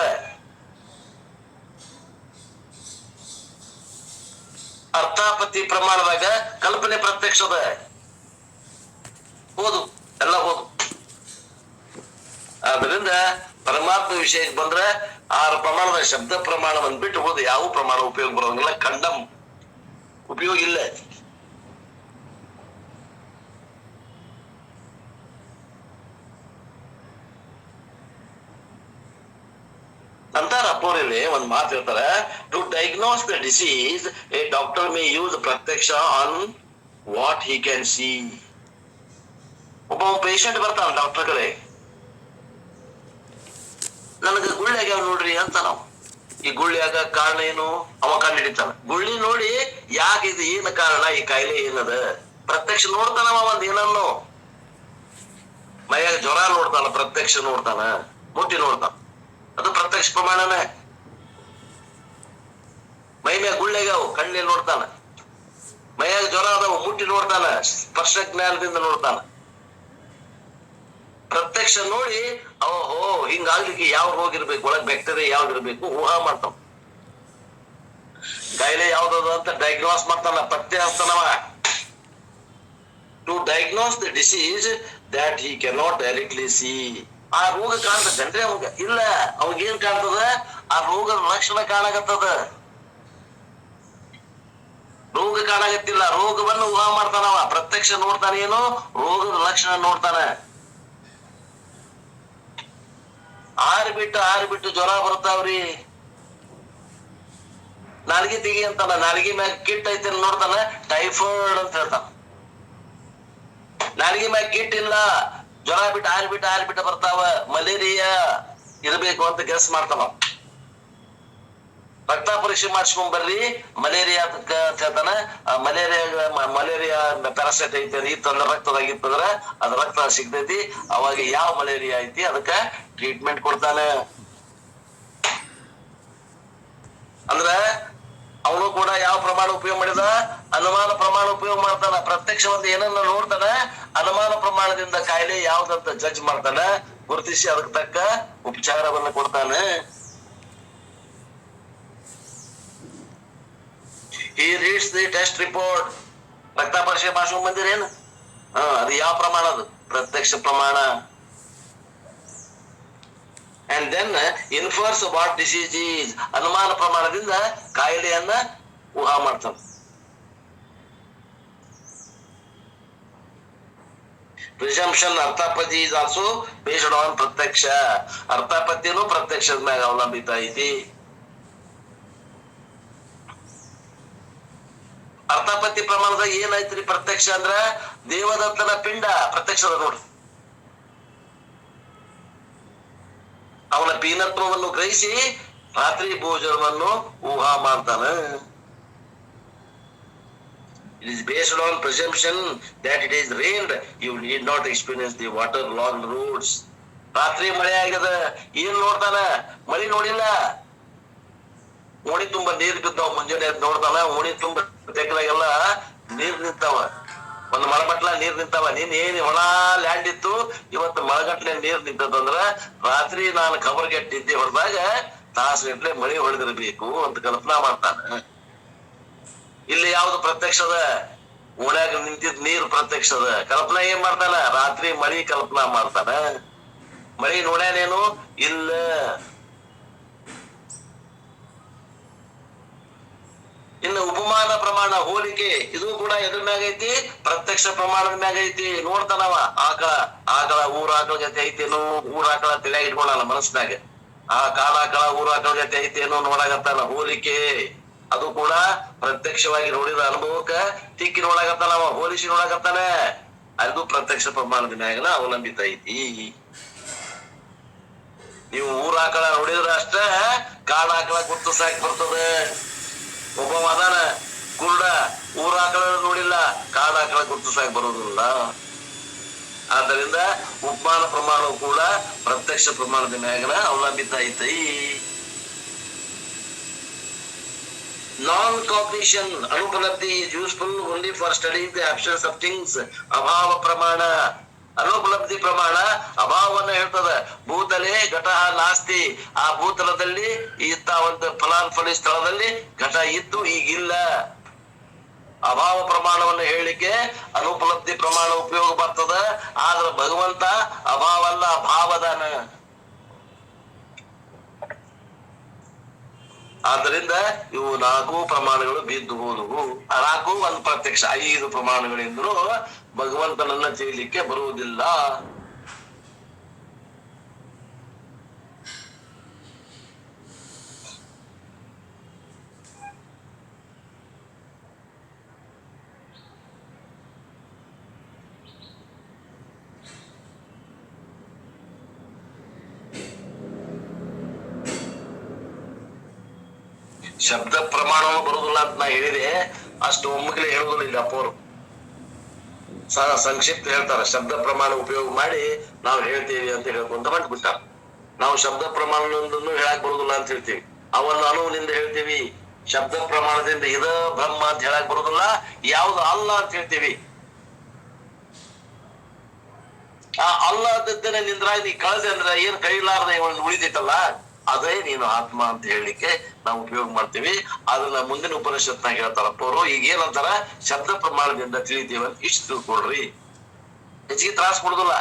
Speaker 1: ಅರ್ಥಾಪತ್ತಿ ಪ್ರಮಾಣದಾಗ ಕಲ್ಪನೆ ಪ್ರತ್ಯಕ್ಷದ. ಹೋದು ಎಲ್ಲ ಹೋದು. ಆದ್ರಿಂದ ಪರಮಾತ್ಮ ವಿಷಯಕ್ಕೆ ಬಂದ್ರ 6 ಪ್ರಮಾಣದ ಶಬ್ದ ಪ್ರಮಾಣವನ್ನು ಬಿಟ್ಟು ಹೋದ ಯಾವ ಪ್ರಮಾಣ ಉಪಯೋಗ ಬರೋಂಗಿಲ್ಲ. ಖಂಡಂ ಉಪಯೋಗ ಇಲ್ಲ. ಅಂತಾರ ಅಪ್ಪೋರಲ್ಲಿ ಒಂದ್ ಮಾತು ಹೇಳ್ತಾರ, to diagnose the disease a doctor may use ಪ್ರತ್ಯಕ್ಷ on what he can see. ಒಬ್ಬ ಪೇಷಂಟ್ ಬರ್ತಾನ ಡಾಕ್ಟರ್ ಕಡೆ, ನನಗೆ ಗುಳ್ಳಿ ಆಗ್ಯಾವ ನೋಡ್ರಿ ಅಂತ. ನಾವು ಈ ಗುಳ್ಳಿ ಆಗ ಕಾರಣ ಏನು ಅವ ಕಂಡು ಹಿಡಿತಾನ. ಗುಳ್ಳಿ ನೋಡಿ ಯಾಕೆ ಇದು ಏನ ಕಾರಣ, ಈ ಕಾಯಿಲೆ ಏನದ ಪ್ರತ್ಯಕ್ಷ ನೋಡ್ತಾನವ. ಒಂದ್ ಏನನ್ನು ಮೈಯಾಗ ಜ್ವರ ನೋಡ್ತಾನ, ಪ್ರತ್ಯಕ್ಷ ನೋಡ್ತಾನ, ಮುಟ್ಟಿ ನೋಡ್ತಾನ, ಅದು ಪ್ರತ್ಯಕ್ಷ ಪ್ರಮಾಣನೇ. ಮೈ ಮ್ಯಾಗ ಗುಳ್ಳಿ ಆಗ್ಯಾವ ಕಣ್ಣಲ್ಲಿ ನೋಡ್ತಾನ, ಮೈಯಾಗ ಜ್ವರ ಅದಾವ ಮುಟ್ಟಿ ನೋಡ್ತಾನ, ಸ್ಪರ್ಶ ಜ್ಞಾನದಿಂದ ನೋಡ್ತಾನ. ಪ್ರತ್ಯಕ್ಷ ನೋಡಿ ಓಹೋ ಹಿಂಗಾಗ್ಲಿಕ್ಕೆ ಯಾವ ರೋಗ ಇರ್ಬೇಕು, ಒಳಗ್ ಬ್ಯಾಕ್ಟೀರಿಯಾ ಯಾವ್ದು ಇರ್ಬೇಕು ಊಹಾ ಮಾಡ್ತಾವ. ಕಾಯಿಲೆ ಯಾವ್ದದ ಅಂತ ಡಯಾಗ್ನೋಸ್ ಮಾಡ್ತಾನ, ಪತ್ತೆ ಹಚ್ತಾನವ. To diagnose the disease that he cannot directly see. ಆ ರೋಗ ಕಾಣ್ತದನ್ರಿ ಅವಾಗ? ಇಲ್ಲ, ಅವಾಗೇನ್ ಕಾಣ್ತದ? ಆ ರೋಗದ ಲಕ್ಷಣ ಕಾಣಕತ್ತದ. ರೋಗ ಕಾಣಕತ್ತಿಲ್ಲ, ರೋಗವನ್ನು ಊಹಾ ಮಾಡ್ತಾನವ. ಪ್ರತ್ಯಕ್ಷ ನೋಡ್ತಾನ ಏನು? ರೋಗದ ಲಕ್ಷಣ ನೋಡ್ತಾನ. ಆರು ಬಿಟ್ಟು ಜ್ವರ ಬರ್ತಾವ್ರಿ, ನಾಲ್ಗೆ ತೆಗಿ ಅಂತಾನ. ನಾಲ್ಗೆ ಮ್ಯಾಗ ಕಿಟ್ ಐತೆ ನೋಡ್ತಾನ, ಟೈಫಾಯ್ಡ್ ಅಂತ ಹೇಳ್ತಾನ. ನಾಲ್ಗೆ ಮ್ಯಾಗ ಕಿಟ್ ಇಲ್ಲ, ಜ್ವರ ಆರು ಬಿಟ್ಟು ಬರ್ತಾವ, ಮಲೇರಿಯಾ ಇರಬೇಕು ಅಂತ ಗೆಸ್ ಮಾಡ್ತಾನ. ರಕ್ತ ಪರೀಕ್ಷೆ ಮಾಡಿಸ್ಕೊಂಡ್ ಬರ್ರಿ, ಮಲೇರಿಯಾ ಅಂತ ಹೇಳ್ತಾನ. ಮಲೇರಿಯಾ ಪ್ಯಾರಾಸೈಟ್ ಐತಿ, ಇತ್ತಂದ್ರ ರಕ್ತದಾಗ ಇತ್ತಂದ್ರ ಅದ್ ರಕ್ತ ಸಿಗ್ತೈತಿ. ಅವಾಗ ಯಾವ ಮಲೇರಿಯಾ ಐತಿ ಅದಕ್ಕ ಟ್ರೀಟ್ಮೆಂಟ್ ಕೊಡ್ತಾನ. ಅಂದ್ರ ಅವನು ಕೂಡ ಯಾವ ಪ್ರಮಾಣ ಉಪಯೋಗ ಮಾಡಿದ? ಅನುಮಾನ ಪ್ರಮಾಣ ಉಪಯೋಗ ಮಾಡ್ತಾನ. ಪ್ರತ್ಯಕ್ಷ ಒಂದು ಏನನ್ನ ನೋಡ್ತಾನ, ಅನುಮಾನ ಪ್ರಮಾಣದಿಂದ ಕಾಯಿಲೆ ಯಾವ್ದಂತ ಜಡ್ಜ್ ಮಾಡ್ತಾನ, ಗುರುತಿಸಿ ಅದಕ್ಕೆ ತಕ್ಕ ಉಪಚಾರವನ್ನ ಕೊಡ್ತಾನ. He reads the test report. ರಕ್ತ ಪರೀಕ್ಷೆ ಮಾಡ್ಸ್ಕೊಂಡ್ ಬಂದಿರೇನು? ಅದು ಯಾವ ಪ್ರಮಾಣ? ಅದು ಪ್ರತ್ಯಕ್ಷ ಪ್ರಮಾಣ. And then infers what disease is. ಅನುಮಾನ ಪ್ರಮಾಣದಿಂದ ಕಾಯಿಲೆಯನ್ನ ಊಹಾ ಮಾಡ್ತಾನೆ. Presumption ಅರ್ಥಾಪತ್ತಿ is also based on ಪ್ರತ್ಯಕ್ಷ. ಅರ್ಥಾಪತ್ತಿನೂ ಪ್ರತ್ಯಕ್ಷದ ಮ್ಯಾಗ ಅವಲಂಬಿತ ಐತಿ. ಅರ್ಥಾಪತ್ತಿ ಪ್ರಮಾಣದಾಗ ಏನಾಯ್ತ್ರಿ? ಪ್ರತ್ಯಕ್ಷ ಅಂದ್ರ ದೇವದತ್ತನ ಪಿಂಡ ಪ್ರತ್ಯಕ್ಷದ ನೋಡ್ರಿ. ಅವನ ಪೀನತ್ವವನ್ನು ಗ್ರಹಿಸಿ ರಾತ್ರಿ ಭೋಜನವನ್ನು ಊಹಾ ಮಾಡ್ತಾನ. It is based on presumption that it is rained. You need not experience the water-logged roads. ರಾತ್ರಿ ಮಳೆ ಆಗ್ಯದ, ಏನ್ ನೋಡ್ತಾನ? ಮಳಿ ನೋಡಿಲ್ಲ. ಓಣಿ ತುಂಬ ನೀರ್ ಬಿದ್ದಾವ. ಮುಂಜಾನೆ ನೋಡ್ತಾನ, ಓಣಿ ತುಂಬ ತೆಗ್ಲಾಗೆಲ್ಲ ನೀರ್ ನಿಂತಾವ. ಒಂದ್ ಮಳಗಟ್ಲ ನೀರ್ ನಿಂತಾವ. ಏನ್ ಹೊಳ ಲ್ಯಾಂಡ್ ಇತ್ತು, ಇವತ್ತು ಮಳಗಟ್ಲೆ ನೀರ್ ನಿಂತದಂದ್ರ ರಾತ್ರಿ ನಾನು ಖಬರ್ಗೆಟ್ಟಿದ್ದೆ ಹೊಡೆದಾಗ ತಾಸುಗಟ್ಲೆ ಮಳಿ ಹೊಡೆದಿರ್ಬೇಕು ಅಂತ ಕಲ್ಪನಾ ಮಾಡ್ತಾನ. ಇಲ್ಲಿ ಯಾವ್ದು ಪ್ರತ್ಯಕ್ಷದ? ಓಣ್ಯಾಗ ನಿಂತಿದ್ ನೀರು ಪ್ರತ್ಯಕ್ಷದ. ಕಲ್ಪನಾ ಏನ್ ಮಾಡ್ತಾನ? ರಾತ್ರಿ ಮಳಿ ಕಲ್ಪನಾ ಮಾಡ್ತಾನ. ಮಳಿ ನೋಡ್ಯಾನೇನು? ಇಲ್ಲ. ಇನ್ನು ಉಪಮಾನ ಪ್ರಮಾಣ, ಹೋಲಿಕೆ, ಇದು ಕೂಡ ಎದ್ರ ಮ್ಯಾಗ ಐತಿ? ಪ್ರತ್ಯಕ್ಷ ಪ್ರಮಾಣದ ಮ್ಯಾಗ ಐತಿ. ನೋಡ್ತಾನವ. ಆಕಳ ಊರಾಕಳ ಜೊತೆ ಐತೇನು? ಊರಾಕಳ ತಲೆಯಾಗ ಇಟ್ಕೊಂಡಲ್ಲ ಮನಸ್ನಾಗ. ಆ ಕಾಳಾಕಳ ಊರಾಕಳ ಜೊತೆ ಐತೇನು ನೋಡಾಕತ್ತಾನ. ಹೋಲಿಕೆ ಅದು ಕೂಡ ಪ್ರತ್ಯಕ್ಷವಾಗಿ ನೋಡಿದ ಅನುಭವಕ್ಕ ತಿಕ್ಕಿ ನೋಡಾಕತ್ತಾನವ, ಹೋಲಿಸಿ ನೋಡಾಕತ್ತಾನ. ಅದು ಪ್ರತ್ಯಕ್ಷ ಪ್ರಮಾಣದ ಮ್ಯಾಗನ ಅವಲಂಬಿತ ಐತಿ. ನೀವು ಊರ್ ಆಕಳ ನೋಡಿದ್ರ ಅಷ್ಟ ಕಾಡ್ ಆಕಳ ಗುರ್ತಿಸಾಕ್ ಬರ್ತದೆ. ಒಬ್ಬ ಅದಾನ ಕುರುಡ, ಊರ್ ಆಕಳ ನೋಡಿಲ್ಲ, ಕಾಡ್ ಆಕಳ ಗುರ್ತಿಸಾಕ್ ಬರೋದಿಲ್ಲ. ಆದ್ದರಿಂದ ಉಪಮಾನ ಪ್ರಮಾಣವು ಕೂಡ ಪ್ರತ್ಯಕ್ಷ ಪ್ರಮಾಣದ ಮ್ಯಾಗನ ಅವಲಂಬಿತ ಐತೈ. Non-cognition, ಅನುಪಲಬ್ಧಿ is useful only for studying the absence of things. ಅಭಾವ ಪ್ರಮಾಣ, ಅನುಪಲಬ್ಧಿ ಪ್ರಮಾಣ ಅಭಾವವನ್ನು ಹೇಳ್ತದ. ಭೂತಲೆ ಘಟ ನಾಸ್ತಿ, ಆ ಭೂತಲದಲ್ಲಿ ಇಂತ ಒಂದು ಫಲಾನ್ಫಲಿ ಸ್ಥಳದಲ್ಲಿ ಘಟ ಇದ್ದು ಈಗಿಲ್ಲ. ಅಭಾವ ಪ್ರಮಾಣವನ್ನು ಹೇಳಲಿಕ್ಕೆ ಅನುಪಲಬ್ಧಿ ಪ್ರಮಾಣ ಉಪಯೋಗ ಬರ್ತದ. ಆದ್ರ ಭಗವಂತ ಅಭಾವ ಅಲ್ಲ, ಭಾವದಾನ. ಆದ್ದರಿಂದ ಇವು 4 ಪ್ರಮಾಣಗಳು ಬಿದ್ದು ಹೋದವು. 4 ಒಂದು ಪ್ರತ್ಯಕ್ಷ, 5 ಪ್ರಮಾಣಗಳಿಂದಲೂ ಭಗವಂತನನ್ನ ತಿಳಿಲಿಕ್ಕೆ ಬರುವುದಿಲ್ಲ. ಶಬ್ದ ಪ್ರಮಾಣವು ಬರುದಿಲ್ಲ ಅಂತ ನಾ ಹೇಳಿದೆ, ಅಷ್ಟು ಒಮ್ಮಗಲೇ ಹೇಳುವುದಿಲ್ಲ ಅಪ್ಪೋರು. ಸಂಕ್ಷಿಪ್ತ ಹೇಳ್ತಾರ, ಶಬ್ದ ಪ್ರಮಾಣ ಉಪಯೋಗ ಮಾಡಿ ನಾವು ಹೇಳ್ತೀವಿ ಅಂತ ಹೇಳ್ಕೊಂತ ಬಂದ್ಬಿಟ್ಟ. ನಾವು ಶಬ್ದ ಪ್ರಮಾಣವನ್ನು ಹೇಳಕ್ ಬರುದಿಲ್ಲ ಅಂತ ಹೇಳ್ತೀವಿ, ಅವನ್ನು ಅನುವಿನಿಂದ ಹೇಳ್ತೀವಿ. ಶಬ್ದ ಪ್ರಮಾಣದಿಂದ ಇದ ಬ್ರಹ್ಮ ಅಂತ ಹೇಳಕ್ ಬರುದಿಲ್ಲ, ಯಾವ್ದು ಅಲ್ಲ ಅಂತ ಹೇಳ್ತೀವಿ. ಆ ಅಲ್ಲ ಅದ್ದನ್ನೇ ನಿಂದ್ರಾಗ ನೀ ಕಳ್ದೆ ಅಂದ್ರ ಏನ್ ಕೈಲಾರ್ದ ಉಳಿದಿತ್ತಲ್ಲ, ಅದೇ ನೀನು ಆತ್ಮ ಅಂತ ಹೇಳಲಿಕ್ಕೆ ನಾವು ಉಪಯೋಗ ಮಾಡ್ತೀವಿ. ಅದನ್ನ ಮುಂದಿನ ಉಪನಿಷತ್ನಾಗ ಹೇಳ್ತಾರಪ್ಪ ಅವರು. ಈಗ ಏನಂತಾರ, ಶಬ್ದ ಪ್ರಮಾಣದಿಂದ ತಿಳಿತೀವಂತ ಇಷ್ಟು ತಿಳ್ಕೊಳ್ರಿ, ಹೆಚ್ಚಿಗೆ ತ್ರಾಸ ಕೊಡುದಿಲ್ಲ.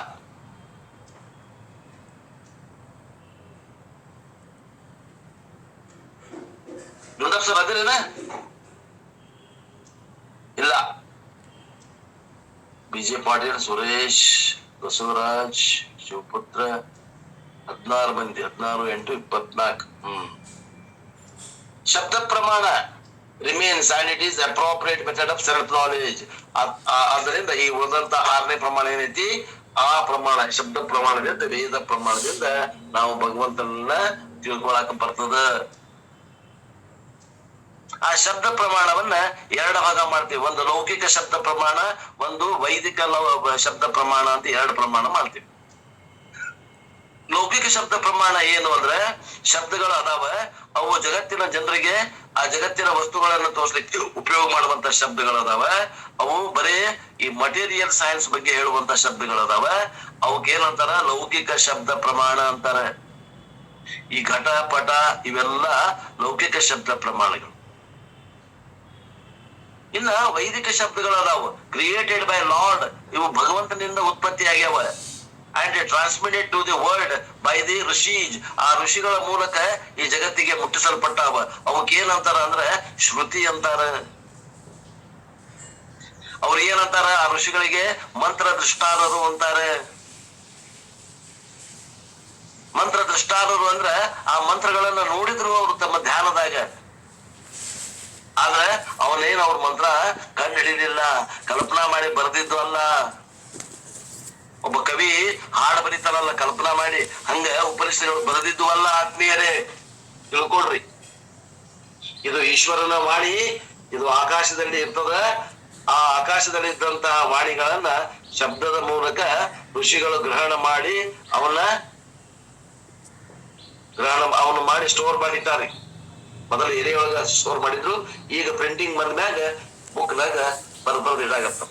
Speaker 1: ದುಂಡಪ್ಪ ಸರ್ ಅದಿರೇನ? ಇಲ್ಲ. ಬಿಜೆ ಪಾಟೀಲ್, ಸುರೇಶ್, ಬಸವರಾಜ್, ಶಿವಪುತ್ರ, 16 ಮಂದಿ, 16, 8, 24. ಶಬ್ದ ಪ್ರಮಾಣ remains and it is appropriate method of self knowledge. ಆದ್ದರಿಂದ ಈ ಉಳಿದಂತ 6ನೇ ಪ್ರಮಾಣ ಏನೈತಿ, ಆ ಪ್ರಮಾಣ ಶಬ್ದ ಪ್ರಮಾಣದಿಂದ, ವೇದ ಪ್ರಮಾಣದಿಂದ ನಾವು ಭಗವಂತನನ್ನ ತಿಳ್ಕೊಳಕ ಬರ್ತದ. ಆ ಶಬ್ದ ಪ್ರಮಾಣವನ್ನ 2 ಭಾಗ ಮಾಡ್ತೀವಿ. ಒಂದು ಲೌಕಿಕ ಶಬ್ದ ಪ್ರಮಾಣ, ಒಂದು ವೈದಿಕ ಶಬ್ದ ಪ್ರಮಾಣ ಅಂತ 2 ಪ್ರಮಾಣ ಮಾಡ್ತೀವಿ. ಲೌಕಿಕ ಶಬ್ದ ಪ್ರಮಾಣ ಏನು ಅಂದ್ರೆ, ಶಬ್ದಗಳು ಅದಾವ, ಅವು ಜಗತ್ತಿನ ಜನರಿಗೆ ಆ ಜಗತ್ತಿನ ವಸ್ತುಗಳನ್ನ ತೋರ್ಸ್ಲಿಕ್ಕೆ ಉಪಯೋಗ ಮಾಡುವಂತ ಶಬ್ದಗಳು ಅದಾವ. ಅವು ಬರೇ ಈ ಮಟೀರಿಯಲ್ ಸೈನ್ಸ್ ಬಗ್ಗೆ ಹೇಳುವಂತ ಶಬ್ದಗಳು ಅದಾವ. ಅವಕ್ಕೇನಂತಾರ, ಲೌಕಿಕ ಶಬ್ದ ಪ್ರಮಾಣ ಅಂತಾರ. ಈ ಘಟ ಪಟ ಇವೆಲ್ಲ ಲೌಕಿಕ ಶಬ್ದ ಪ್ರಮಾಣಗಳು. ಇನ್ನ ವೈದಿಕ ಶಬ್ದಗಳು ಅದಾವು, ಕ್ರಿಯೇಟೆಡ್ ಬೈ ಲಾರ್ಡ್. ಇವು ಭಗವಂತನಿಂದ ಉತ್ಪತ್ತಿ ಆಗ್ಯಾವ. and transmitted to the world by the ಋಷೀಸ್. ಆ ಋಷಿಗಳ ಮೂಲಕ ಈ ಜಗತ್ತಿಗೆ ಮುಟ್ಟಿಸಲ್ಪಟ್ಟಾವ. ಅವಕ್ಕೆ ಏನಂತಾರ ಅಂದ್ರೆ ಶ್ರುತಿ ಅಂತಾರ. ಅವ್ರ ಏನಂತಾರ, ಆ ಋಷಿಗಳಿಗೆ ಮಂತ್ರ ದೃಷ್ಟಾರರು ಅಂತಾರೆ. ಮಂತ್ರ ದೃಷ್ಟಾರರು ಅಂದ್ರ ಆ ಮಂತ್ರಗಳನ್ನ ನೋಡಿದ್ರು ಅವರು ತಮ್ಮ ಧ್ಯಾನದಾಗ. ಆದ್ರೆ ಅವನೇನ್ ಅವ್ರ ಮಂತ್ರ ಕಂಡು ಹಿಡಿಲಿಲ್ಲ, ಕಲ್ಪನಾ ಮಾಡಿ ಬರೆದಿದ್ದು ಅಲ್ಲ. ಒಬ್ಬ ಕವಿ ಹಾಡು ಬರೀತಾರಲ್ಲ ಕಲ್ಪನಾ ಮಾಡಿ, ಹಂಗ ಉಪನಿಷತ್ತುಗಳು ಬರೆದಿದ್ದು ಅಲ್ಲ. ಆತ್ಮೀಯರೇ ತಿಳ್ಕೊಳ್ರಿ, ಇದು ಈಶ್ವರನ ವಾಣಿ, ಇದು ಆಕಾಶದಲ್ಲಿ ಇರ್ತದ. ಆ ಆಕಾಶದಲ್ಲಿ ಇದ್ದಂತಹ ವಾಣಿಗಳನ್ನ ಶಬ್ದದ ಮೂಲಕ ಋಷಿಗಳು ಗ್ರಹಣ ಮಾಡಿ ಅವನ್ನ ಮಾಡಿ ಸ್ಟೋರ್ ಮಾಡಿದ್ದಾರೆ. ಮೊದಲು ಎಲೆಯೊಳಗ ಸ್ಟೋರ್ ಮಾಡಿದ್ರು, ಈಗ ಪ್ರಿಂಟಿಂಗ್ ಬಂದ್ಮ್ಯಾಗ ಬುಕ್ನಾಗ ಬರ್ಬರ್ದು ಇಡಾಗತ್ತ.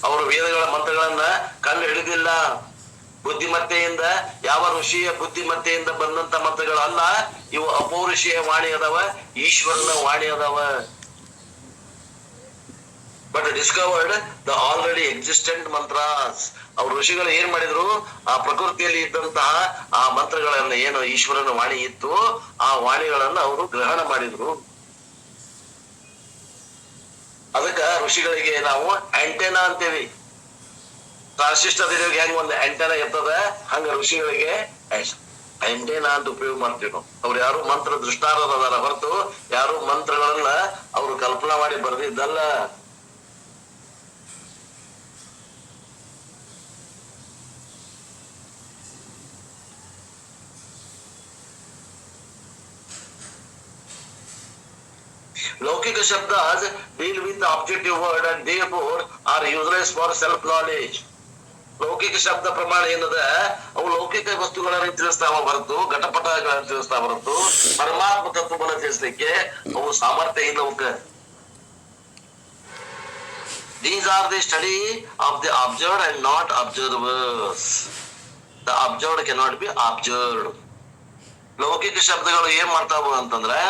Speaker 1: ಅವರು ವೇದಗಳ ಮಂತ್ರಗಳನ್ನ ಕಂಡು ಹಿಡಿದಿಲ್ಲ. ಬುದ್ಧಿಮತ್ತೆಯಿಂದ, ಯಾವ ಋಷಿಯ ಬುದ್ಧಿಮತ್ತೆಯಿಂದ ಬಂದಂತ ಮಂತ್ರಗಳು ಅಲ್ಲ ಇವು. ಅಪೌರುಷಿಯ ವಾಣಿ ಅದಾವ, ಈಶ್ವರನ ವಾಣಿ ಅದಾವ. But discovered the already existent mantras. ಅವ್ರ ಋಷಿಗಳು ಏನ್ ಮಾಡಿದ್ರು, ಆ ಪ್ರಕೃತಿಯಲ್ಲಿ ಇದ್ದಂತಹ ಆ ಮಂತ್ರಗಳನ್ನ, ಏನು ಈಶ್ವರನ ವಾಣಿ ಇತ್ತು, ಆ ವಾಣಿಗಳನ್ನ ಅವರು ಗ್ರಹಣ ಮಾಡಿದ್ರು. ಅದಕ್ಕ ಋಷಿಗಳಿಗೆ ನಾವು ಆಂಟೆನಾ ಅಂತೇವಿ. ಟ್ರಾನ್ಸಿಸ್ಟರ್ ಹೆಂಗ್ ಒಂದು ಆಂಟೆನಾ ಇರ್ತದ, ಹಂಗ ಋಷಿಗಳಿಗೆ ಆಂಟೆನಾ ಅಂತ ಉಪಯೋಗ ಮಾಡ್ತೀವಿ ನಾವು. ಅವ್ರು ಯಾರು ಮಂತ್ರ ದೃಷ್ಟಾರದಾರ ಹೊರತು ಯಾರು ಮಂತ್ರಗಳನ್ನ ಅವ್ರು ಕಲ್ಪನಾ ಮಾಡಿ ಬರ್ದಿದ್ದಲ್ಲ. Laukika Shabdas deal with the objective word and therefore are useless for self-knowledge. ಲೌಕಿಕ ಶಬ್ದ ಪ್ರಮಾಣ ಏನದ ಅವು ಲೌಕಿಕ ವಸ್ತುಗಳನ್ನು ತಿಳಿಸ್ತಾವ ಹೊರತು ಘಟಪಟಗಳನ್ನು ತಿಳಿಸ್ತಾವ ಹೊರತು ಪರಮಾತ್ಮ ತತ್ವವನ್ನು ತಿಳಿಸ್ಲಿಕ್ಕೆ ಅವು ಸಾಮರ್ಥ್ಯ ಇಲ್ಲ ಅವಕ್ಕ. These are the study of the observed and not observers. The observed cannot be observed. ಲೌಕಿಕ ಶಬ್ದಗಳು ಏನ್ ಮಾಡ್ತಾವ ಅಂತಂದ್ರೆ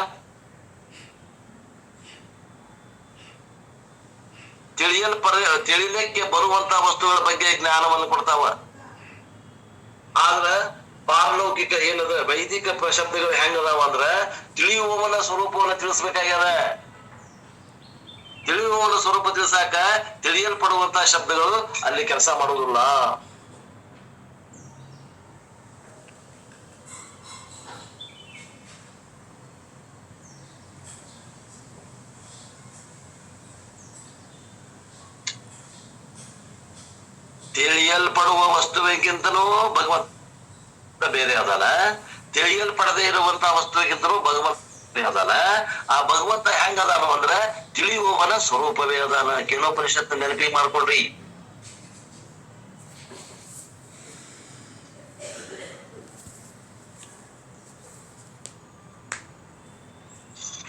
Speaker 1: ತಿಳಿಲಿಕ್ಕೆ ಬರುವಂತ ವಸ್ತುಗಳ ಬಗ್ಗೆ ಜ್ಞಾನವನ್ನು ಕೊಡ್ತಾವ. ಆದ್ರ ಪಾರಲೌಕಿಕ ಏನದ ವೈದಿಕ ಶಬ್ದಗಳು ಹೆಂಗದಾವ ಅಂದ್ರ ತಿಳಿಯುವವನ ಸ್ವರೂಪವನ್ನ ತಿಳಿಸ್ಬೇಕಾಗ್ಯದ. ತಿಳಿಯುವವನ ಸ್ವರೂಪ ತಿಳಿಸಾಕ ತಿಳಿಯಲ್ಪಡುವಂತ ಶಬ್ದಗಳು ಅಲ್ಲಿ ಕೆಲಸ ಮಾಡುವುದಿಲ್ಲ. ತಿಳಿಯಲ್ಪಡುವ ವಸ್ತುವಿಗಿಂತನೂ ಭಗವಂತ ಬೇರೆ ಅದಾನ, ತಿಳಿಯಲ್ಪಡದೆ ಇರುವಂತ ವಸ್ತುವಿಗಿಂತನೂ ಭಗವಂತ ಅದಾನ. ಆ ಭಗವಂತ ಹೆಂಗ ಅದಾನ ಅಂದ್ರ ತಿಳಿಯುವವನ ಸ್ವರೂಪವೇ ಅದಾನ. ಕೇಳೋಪನಿಷತ್ ನೆನಪಿ ಮಾಡ್ಕೊಳ್ರಿ.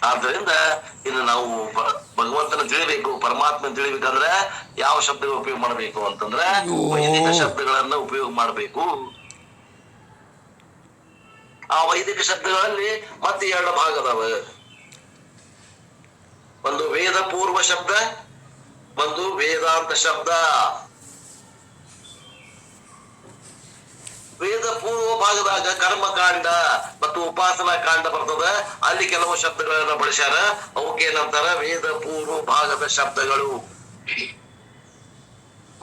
Speaker 1: ಆದ್ರಿಂದ ಇನ್ನು ನಾವು ಭಗವಂತನ ತಿಳಿಬೇಕು, ಪರಮಾತ್ಮನ ತಿಳಿಬೇಕಂದ್ರೆ ಯಾವ ಶಬ್ದಗಳು ಉಪಯೋಗ ಮಾಡಬೇಕು ಅಂತಂದ್ರೆ ವೈದಿಕ ಶಬ್ದಗಳನ್ನ ಉಪಯೋಗ ಮಾಡಬೇಕು. ಆ ವೈದಿಕ ಶಬ್ದಗಳಲ್ಲಿ ಮತ್ತೆ ಎರಡು ಭಾಗ ಅದಾವ. ಒಂದು ವೇದ ಪೂರ್ವ ಶಬ್ದ, ಒಂದು ವೇದಾಂತ ಶಬ್ದ. ವೇದ ಪೂರ್ವ ಭಾಗದಾಗ ಕರ್ಮಕಾಂಡ ಮತ್ತು ಉಪಾಸನಾ ಕಾಂಡ ಬರ್ತದ. ಅಲ್ಲಿ ಕೆಲವು ಶಬ್ದಗಳನ್ನ ಬಳಸ್ಯಾರ. ಅವಕ್ಕೇನಂತಾರ ವೇದ ಪೂರ್ವ ಭಾಗದ ಶಬ್ದಗಳು.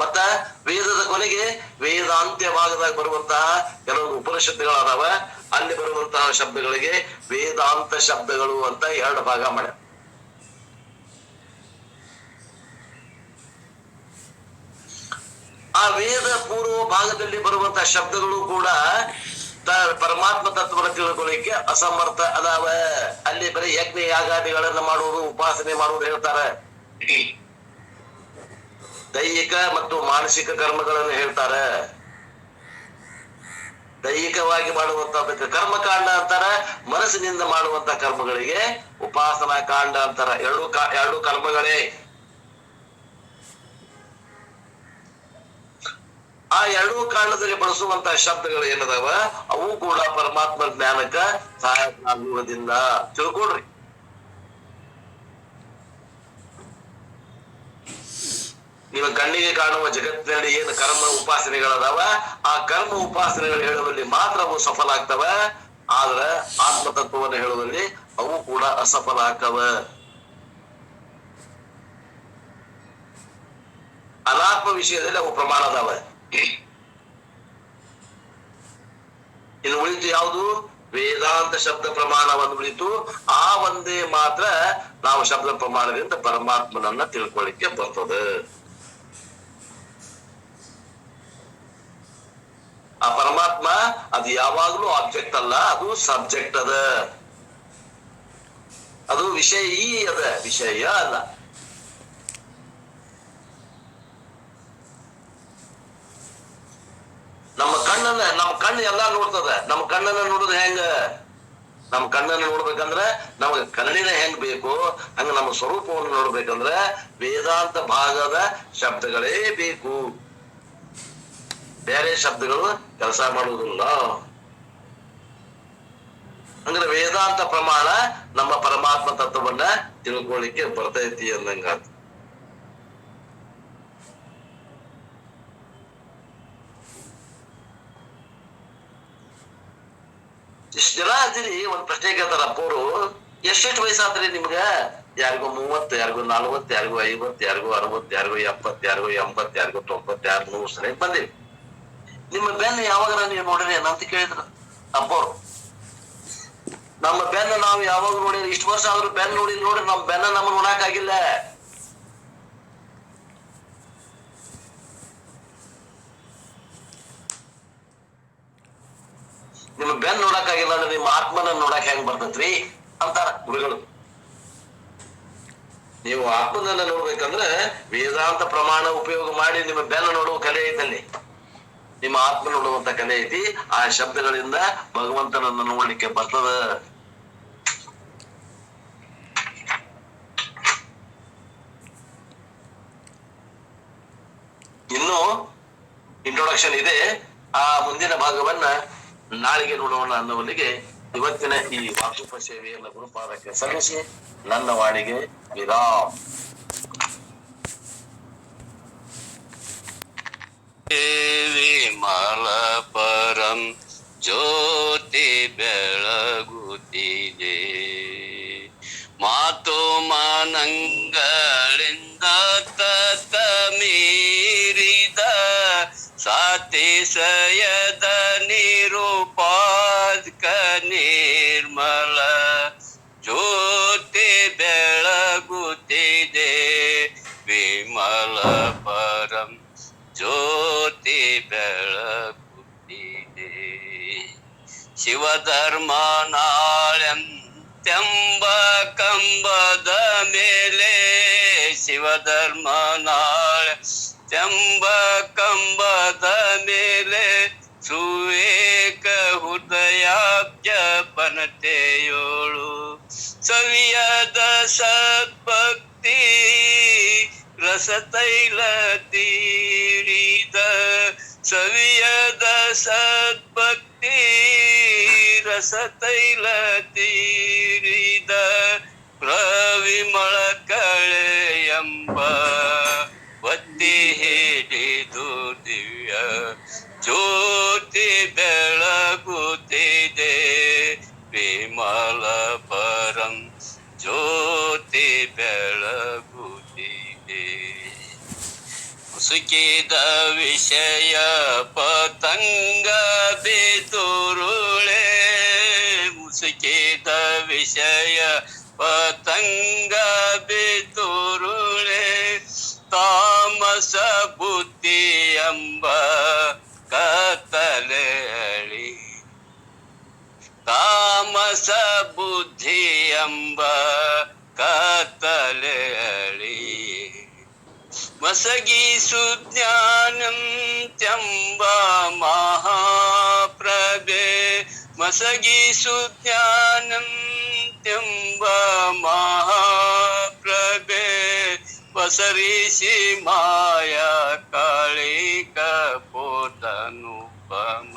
Speaker 1: ಮತ್ತ ವೇದದ ಕೊನೆಗೆ ವೇದಾಂತ್ಯ ಭಾಗದಾಗ ಬರುವಂತಹ ಕೆಲವು ಉಪನಿಷತ್ತುಗಳು ಅದಾವ. ಅಲ್ಲಿ ಬರುವಂತಹ ಶಬ್ದಗಳಿಗೆ ವೇದಾಂತ ಶಬ್ದಗಳು ಅಂತ ಎರಡು ಭಾಗ ಮಾಡ್ಯಾರ. ಆ ವೇದ ಪೂರ್ವ ಭಾಗದಲ್ಲಿ ಬರುವಂತಹ ಶಬ್ದಗಳು ಕೂಡ ಪರಮಾತ್ಮ ತತ್ವವನ್ನು ತಿಳ್ಕೊಳ್ಳಿಕ್ಕೆ ಅಸಮರ್ಥ ಅದಾವ. ಅಲ್ಲಿ ಬರೀ ಯಜ್ಞ ಯಾಗಾದಿಗಳನ್ನ ಮಾಡುವುದು, ಉಪಾಸನೆ ಮಾಡುವುದು ಹೇಳ್ತಾರೆ. ದೈಹಿಕ ಮತ್ತು ಮಾನಸಿಕ ಕರ್ಮಗಳನ್ನು ಹೇಳ್ತಾರೆ. ದೈಹಿಕವಾಗಿ ಮಾಡುವಂತಹದಕ್ಕೆ ಕರ್ಮಕಾಂಡ ಅಂತಾರ, ಮನಸ್ಸಿನಿಂದ ಮಾಡುವಂತ ಕರ್ಮಗಳಿಗೆ ಉಪಾಸನಾ ಕಾಂಡ ಅಂತಾರ. ಎರಡು ಕರ್ಮಗಳೇ. ಆ ಎರಡೂ ಕಾಂಡದಲ್ಲಿ ಬಳಸುವಂತಹ ಶಬ್ದಗಳು ಏನದಾವ ಅವು ಕೂಡ ಪರಮಾತ್ಮ ಜ್ಞಾನಕ್ಕ ಸಹಾಯ ಆಗುವುದಿಲ್ಲ. ತಿಳ್ಕೊಡ್ರಿ. ನಿಮ್ಮ ಕಣ್ಣಿಗೆ ಕಾಣುವ ಜಗತ್ತಿನಲ್ಲಿ ಏನು ಕರ್ಮ ಉಪಾಸನೆಗಳದಾವ ಆ ಕರ್ಮ ಉಪಾಸನೆಗಳು ಹೇಳುವಲ್ಲಿ ಮಾತ್ರ ಅವು ಸಫಲ ಆಗ್ತವ. ಆದ್ರ ಆತ್ಮತತ್ವವನ್ನು ಹೇಳುವಲ್ಲಿ ಅವು ಕೂಡ ಅಸಫಲ ಆಗ್ತವ. ಅನಾತ್ಮ ವಿಷಯದಲ್ಲಿ ಅವು ಪ್ರಮಾಣ ಅದಾವ. ಇನ್ನು ಉಳಿತು ಯಾವುದು? ವೇದಾಂತ ಶಬ್ದ ಪ್ರಮಾಣವನ್ನು ಉಳಿತು. ಆ ಒಂದೇ ಮಾತ್ರ ನಾವು ಶಬ್ದ ಪ್ರಮಾಣದಿಂದ ಪರಮಾತ್ಮನನ್ನ ತಿಳ್ಕೊಳ್ಳಿಕ್ಕೆ ಬರ್ತದೆ. ಆ ಪರಮಾತ್ಮ ಅದು ಯಾವಾಗ್ಲೂ ಆಬ್ಜೆಕ್ಟ್ ಅಲ್ಲ, ಅದು ಸಬ್ಜೆಕ್ಟ್ ಅದ. ಅದು ವಿಷಯಿ ಅದ, ವಿಷಯ ಅಲ್ಲ. ನಮ್ಮ ಕಣ್ಣು ಎಲ್ಲಾ ನೋಡ್ತದ. ನಮ್ಮ ಕಣ್ಣನ್ನ ನೋಡುದು ಹೆಂಗ? ನಮ್ಮ ಕಣ್ಣನ್ನ ನೋಡ್ಬೇಕಂದ್ರ ನಮಗ ಕಣ್ಣಿನ ಹೆಂಗ್ ಬೇಕು ಹಂಗ ನಮ್ಮ ಸ್ವರೂಪವನ್ನು ನೋಡ್ಬೇಕಂದ್ರ ವೇದಾಂತ ಭಾಗದ ಶಬ್ದಗಳೇ ಬೇಕು. ಬೇರೆ ಶಬ್ದಗಳು ಕೆಲಸ ಮಾಡುವುದಿಲ್ಲ. ಅಂದ್ರೆ ವೇದಾಂತ ಪ್ರಮಾಣ ನಮ್ಮ ಪರಮಾತ್ಮ ತತ್ವವನ್ನ ತಿಳ್ಕೊಳ್ಳಿಕ್ಕೆ ಬರ್ತೈತಿ ಅಂದಂಗ. ಇಷ್ಟ ಜನ ಅಂತೀರಿ. ಒಂದ್ ಪ್ರಶ್ನೆ ಕೇಳ್ತಾರ ಅಪ್ಪೋರು, ಎಷ್ಟೆಷ್ಟು ವಯಸ್ಸಾದ್ರಿ ನಿಮ್ಗ? ಯಾರಿಗೋ 30, ಯಾರಿಗೋ 40, ಯಾರಿಗೋ 50, ಯಾರಿಗೋ 60, ಯಾರಿಗೋ 70, ಯಾರಿಗೋ 80, ಯಾರಿಗೋ 90, ಯಾರಿಗೋ 100 ಸಲ ಬಂದಿವಿ. ನಿಮ್ಮ ಬೆನ್ನ ಯಾವಾಗ ನೀವು ನೋಡ್ರಿ ಅಂತ ಕೇಳಿದ್ರ ಅಪ್ಪೋರು. ನಮ್ಮ ಬೆನ್ನ ನಾವು ಯಾವಾಗ ನೋಡಿರಿ? ಇಷ್ಟು ವರ್ಷ ಆದ್ರೂ ಬೆನ್ನ ನೋಡಿರಿ. ನಮ್ಮ ಬೆನ್ನ ನಮ್ಮ ನೋಡಕ್ ಆಗಿಲ್ಲ. ನಿಮ್ಮ ಬೆನ್ನ ನೋಡಕ್ ಆಗಿಲ್ಲ ಅಂದ್ರೆ ನಿಮ್ಮ ಆತ್ಮನ ನೋಡಕ್ ಹೆಂಗ್ ಬರ್ತೈತ್ರಿ ಅಂತಾರ ಗುರುಗಳು. ನೀವು ಆತ್ಮನನ್ನ ನೋಡ್ಬೇಕಂದ್ರೆ ವೇದಾಂತ ಪ್ರಮಾಣ ಉಪಯೋಗ ಮಾಡಿ ನಿಮ್ಮ ಬೆನ್ನ ನೋಡುವ ಕಲೆ ಐತಲ್ಲಿ, ನಿಮ್ಮ ಆತ್ಮ ನೋಡುವಂತ ಕಲೆ ಐತಿ. ಆ ಶಬ್ದಗಳಿಂದ ಭಗವಂತನನ್ನ ನೋಡ್ಲಿಕ್ಕೆ ಬರ್ತದ. ಇನ್ನು ಇಂಟ್ರೊಡಕ್ಷನ್ ಇದೆ, ಆ ಮುಂದಿನ ಭಾಗವನ್ನ ನಾಳೆಗೆ ನೋಡೋಣ ಅನ್ನುವಲ್ಲಿಗೆ ಇವತ್ತಿನ ಈ ವಾಸ್ತುಪ ಸೇವೆಯನ್ನು ಗುರುಪಾದಕ್ಕೆ ಸಲ್ಲಿಸಿ ನನ್ನ ವಾಣಿಗೆ ವಿರಾಮ್.
Speaker 3: ವಿಮಲ ಪರಂ ಜ್ಯೋತಿ ಬೆಳಗುತ್ತಿದೆ, ಮಾತು ಮನಂಗಳಿಂದ ತತ ಮೀರಿದ ಸಾತಿಶಯದ ನಿರೂಪಾದ್ಕ ನಿರ್ಮಲ ಜ್ಯೋತಿ ಬೆಳಗುತ್ತಿದೆ, ವಿಮಲ ಪರಂ ಜ್ಯೋತಿ ಬೆಳಗುತ್ತಿದೆ. ಶಿವಧರ್ಮ ನಾಳೆಂತೆಂಬ ಕಂಬದ ಮೇಲೆ, ಶಿವಧರ್ಮ ನಾಳೆಂಬ ಕಂಬದ ಮೇಲೆ ಸುವೇಕ ಹೃದಯಾಬ್ಜಪನತೆಯೋಳು ಸವಿಯದ ಸದ್ಭಕ್ತಿ ರಸತೈಲ ತೀರಿದ, ಸವಿಯದ ಸದ್ಭಕ್ತಿ ರಸತೈಲ ತೀರಿದ, ಪ್ರವಿಮಳ ಕಳೆ ಎಂಬ ಒತ್ತಿ ಹಿಡಿದು ದಿವ್ಯ ಜ್ಯೋತಿ ಬೆಳಗುತ್ತಿದೆ, ವಿಮಲ ಪರಂ ಜ್ಯೋತಿ ಬೆಳಗುತ್ತಿದೆ. ಮುಸುಕಿದ ವಿಷಯ ಪತಂಗ ಬೇತುರುಳೆ, ಮುಸುಕಿದ ವಿಷಯ ಪತಂಗ ಬೇತುರುಳೆ, ತಾಮಸ ಬುದ್ಧಿ ಎಂಬ ಕತ್ತಲೆ ಅಳಿ, ತಾಮಸ ಬುದ್ಧಿ ಎಂಬ ಕತ್ತಲೆ ಅಳಿ, ಮಸಗಿಸು ಜ್ಞಾನಂ ತ್ಯಂಬ ಮಹಾಪ್ರಭೆ, ಮಸಗಿಸು ಜ್ಞಾನಂ ತ್ಯಂಬ ಮಹಾಪ್ರಭೆ, ಪಸರಿಸಿ ಮಾಯಾ ಕಾಳಿಕ ಪೋತನುಪಮ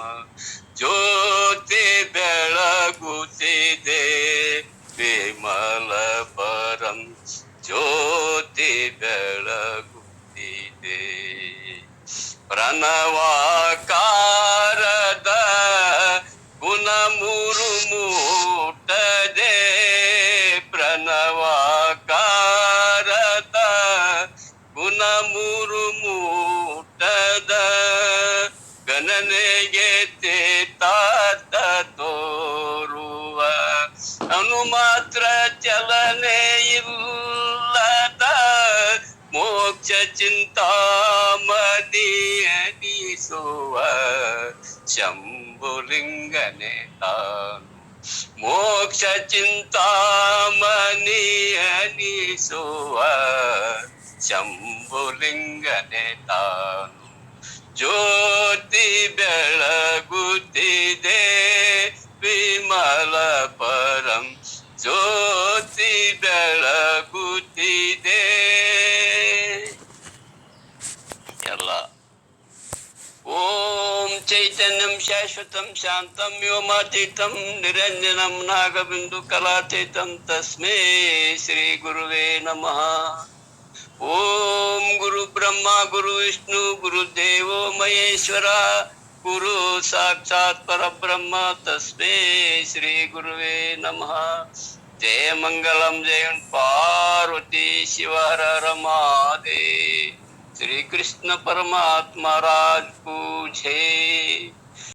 Speaker 3: ಜ್ಯೋತಿ ಬೆಳಗುತ್ತಿದೆ, ವಿಮಲ ಪರಂ ಜ್ಯೋತಿ ಬೆಳಗುತ್ತಿದೆ. ಪ್ರಣವಾಕಾರದ ಗುಣ ಮೂರು ಮೂಟದೆ, ಪ್ರಣವಾಕಾರದ ಗುಣ ಮೂರು ಮೂಟದ ಗಣನೆಗೆ ತೇತಾತ ತೋರುವ ಅನುಮಾತ್ರ ಚಲನೆ ಇಲ್ಲದ ಮೋಕ್ಷ ಚಿಂತಾಮಣಿ ಅನಿಸುವ ಶಂಭುಲಿಂಗನೆ ತಾನು, ಮೋಕ್ಷ ಚಿಂತಾಮಣಿ ಅನಿಸುವ ಶಂಭುಲಿಂಗನೆ ತಾನು, ಜ್ಯೋತಿ ಬೆಳಗುತ್ತಿದೆ, ವಿಮಲ ಪರಂ ಜ್ಯೋತಿ ಬೆಳಗುತ್ತಿದೆ. ಎಲ್ಲ ಓಂ ಚೈತನ್ಯಂ ಶಾಶ್ವತಂ ಶಾಂತಂ ವ್ಯೋಮಾತೀತಂ ನಿರಂಜನಂ ನಾಗಬಿಂದು ಕಲಾತೀತಂ ತಸ್ಮೈ ಶ್ರೀ ಗುರುವೇ ನಮಃ. ಓಂ ಗುರು ಬ್ರಹ್ಮ ಗುರು ವಿಷ್ಣು ಗುರುದೇವೋ ಮಹೇಶ್ವರ, ಗುರು ಸಾಕ್ಷಾತ್ ಪರಬ್ರಹ್ಮ ತಸ್ಮೈ ಶ್ರೀ ಗುರುವೇ ನಮಃ. ಜಯ ಮಂಗಲಂ ಜಯ ಪಾರ್ವತಿ ಶಿವ ಹರ ಹರ ಮಹಾದೇವ. श्री कृष्ण परमात्मा राज पूछे।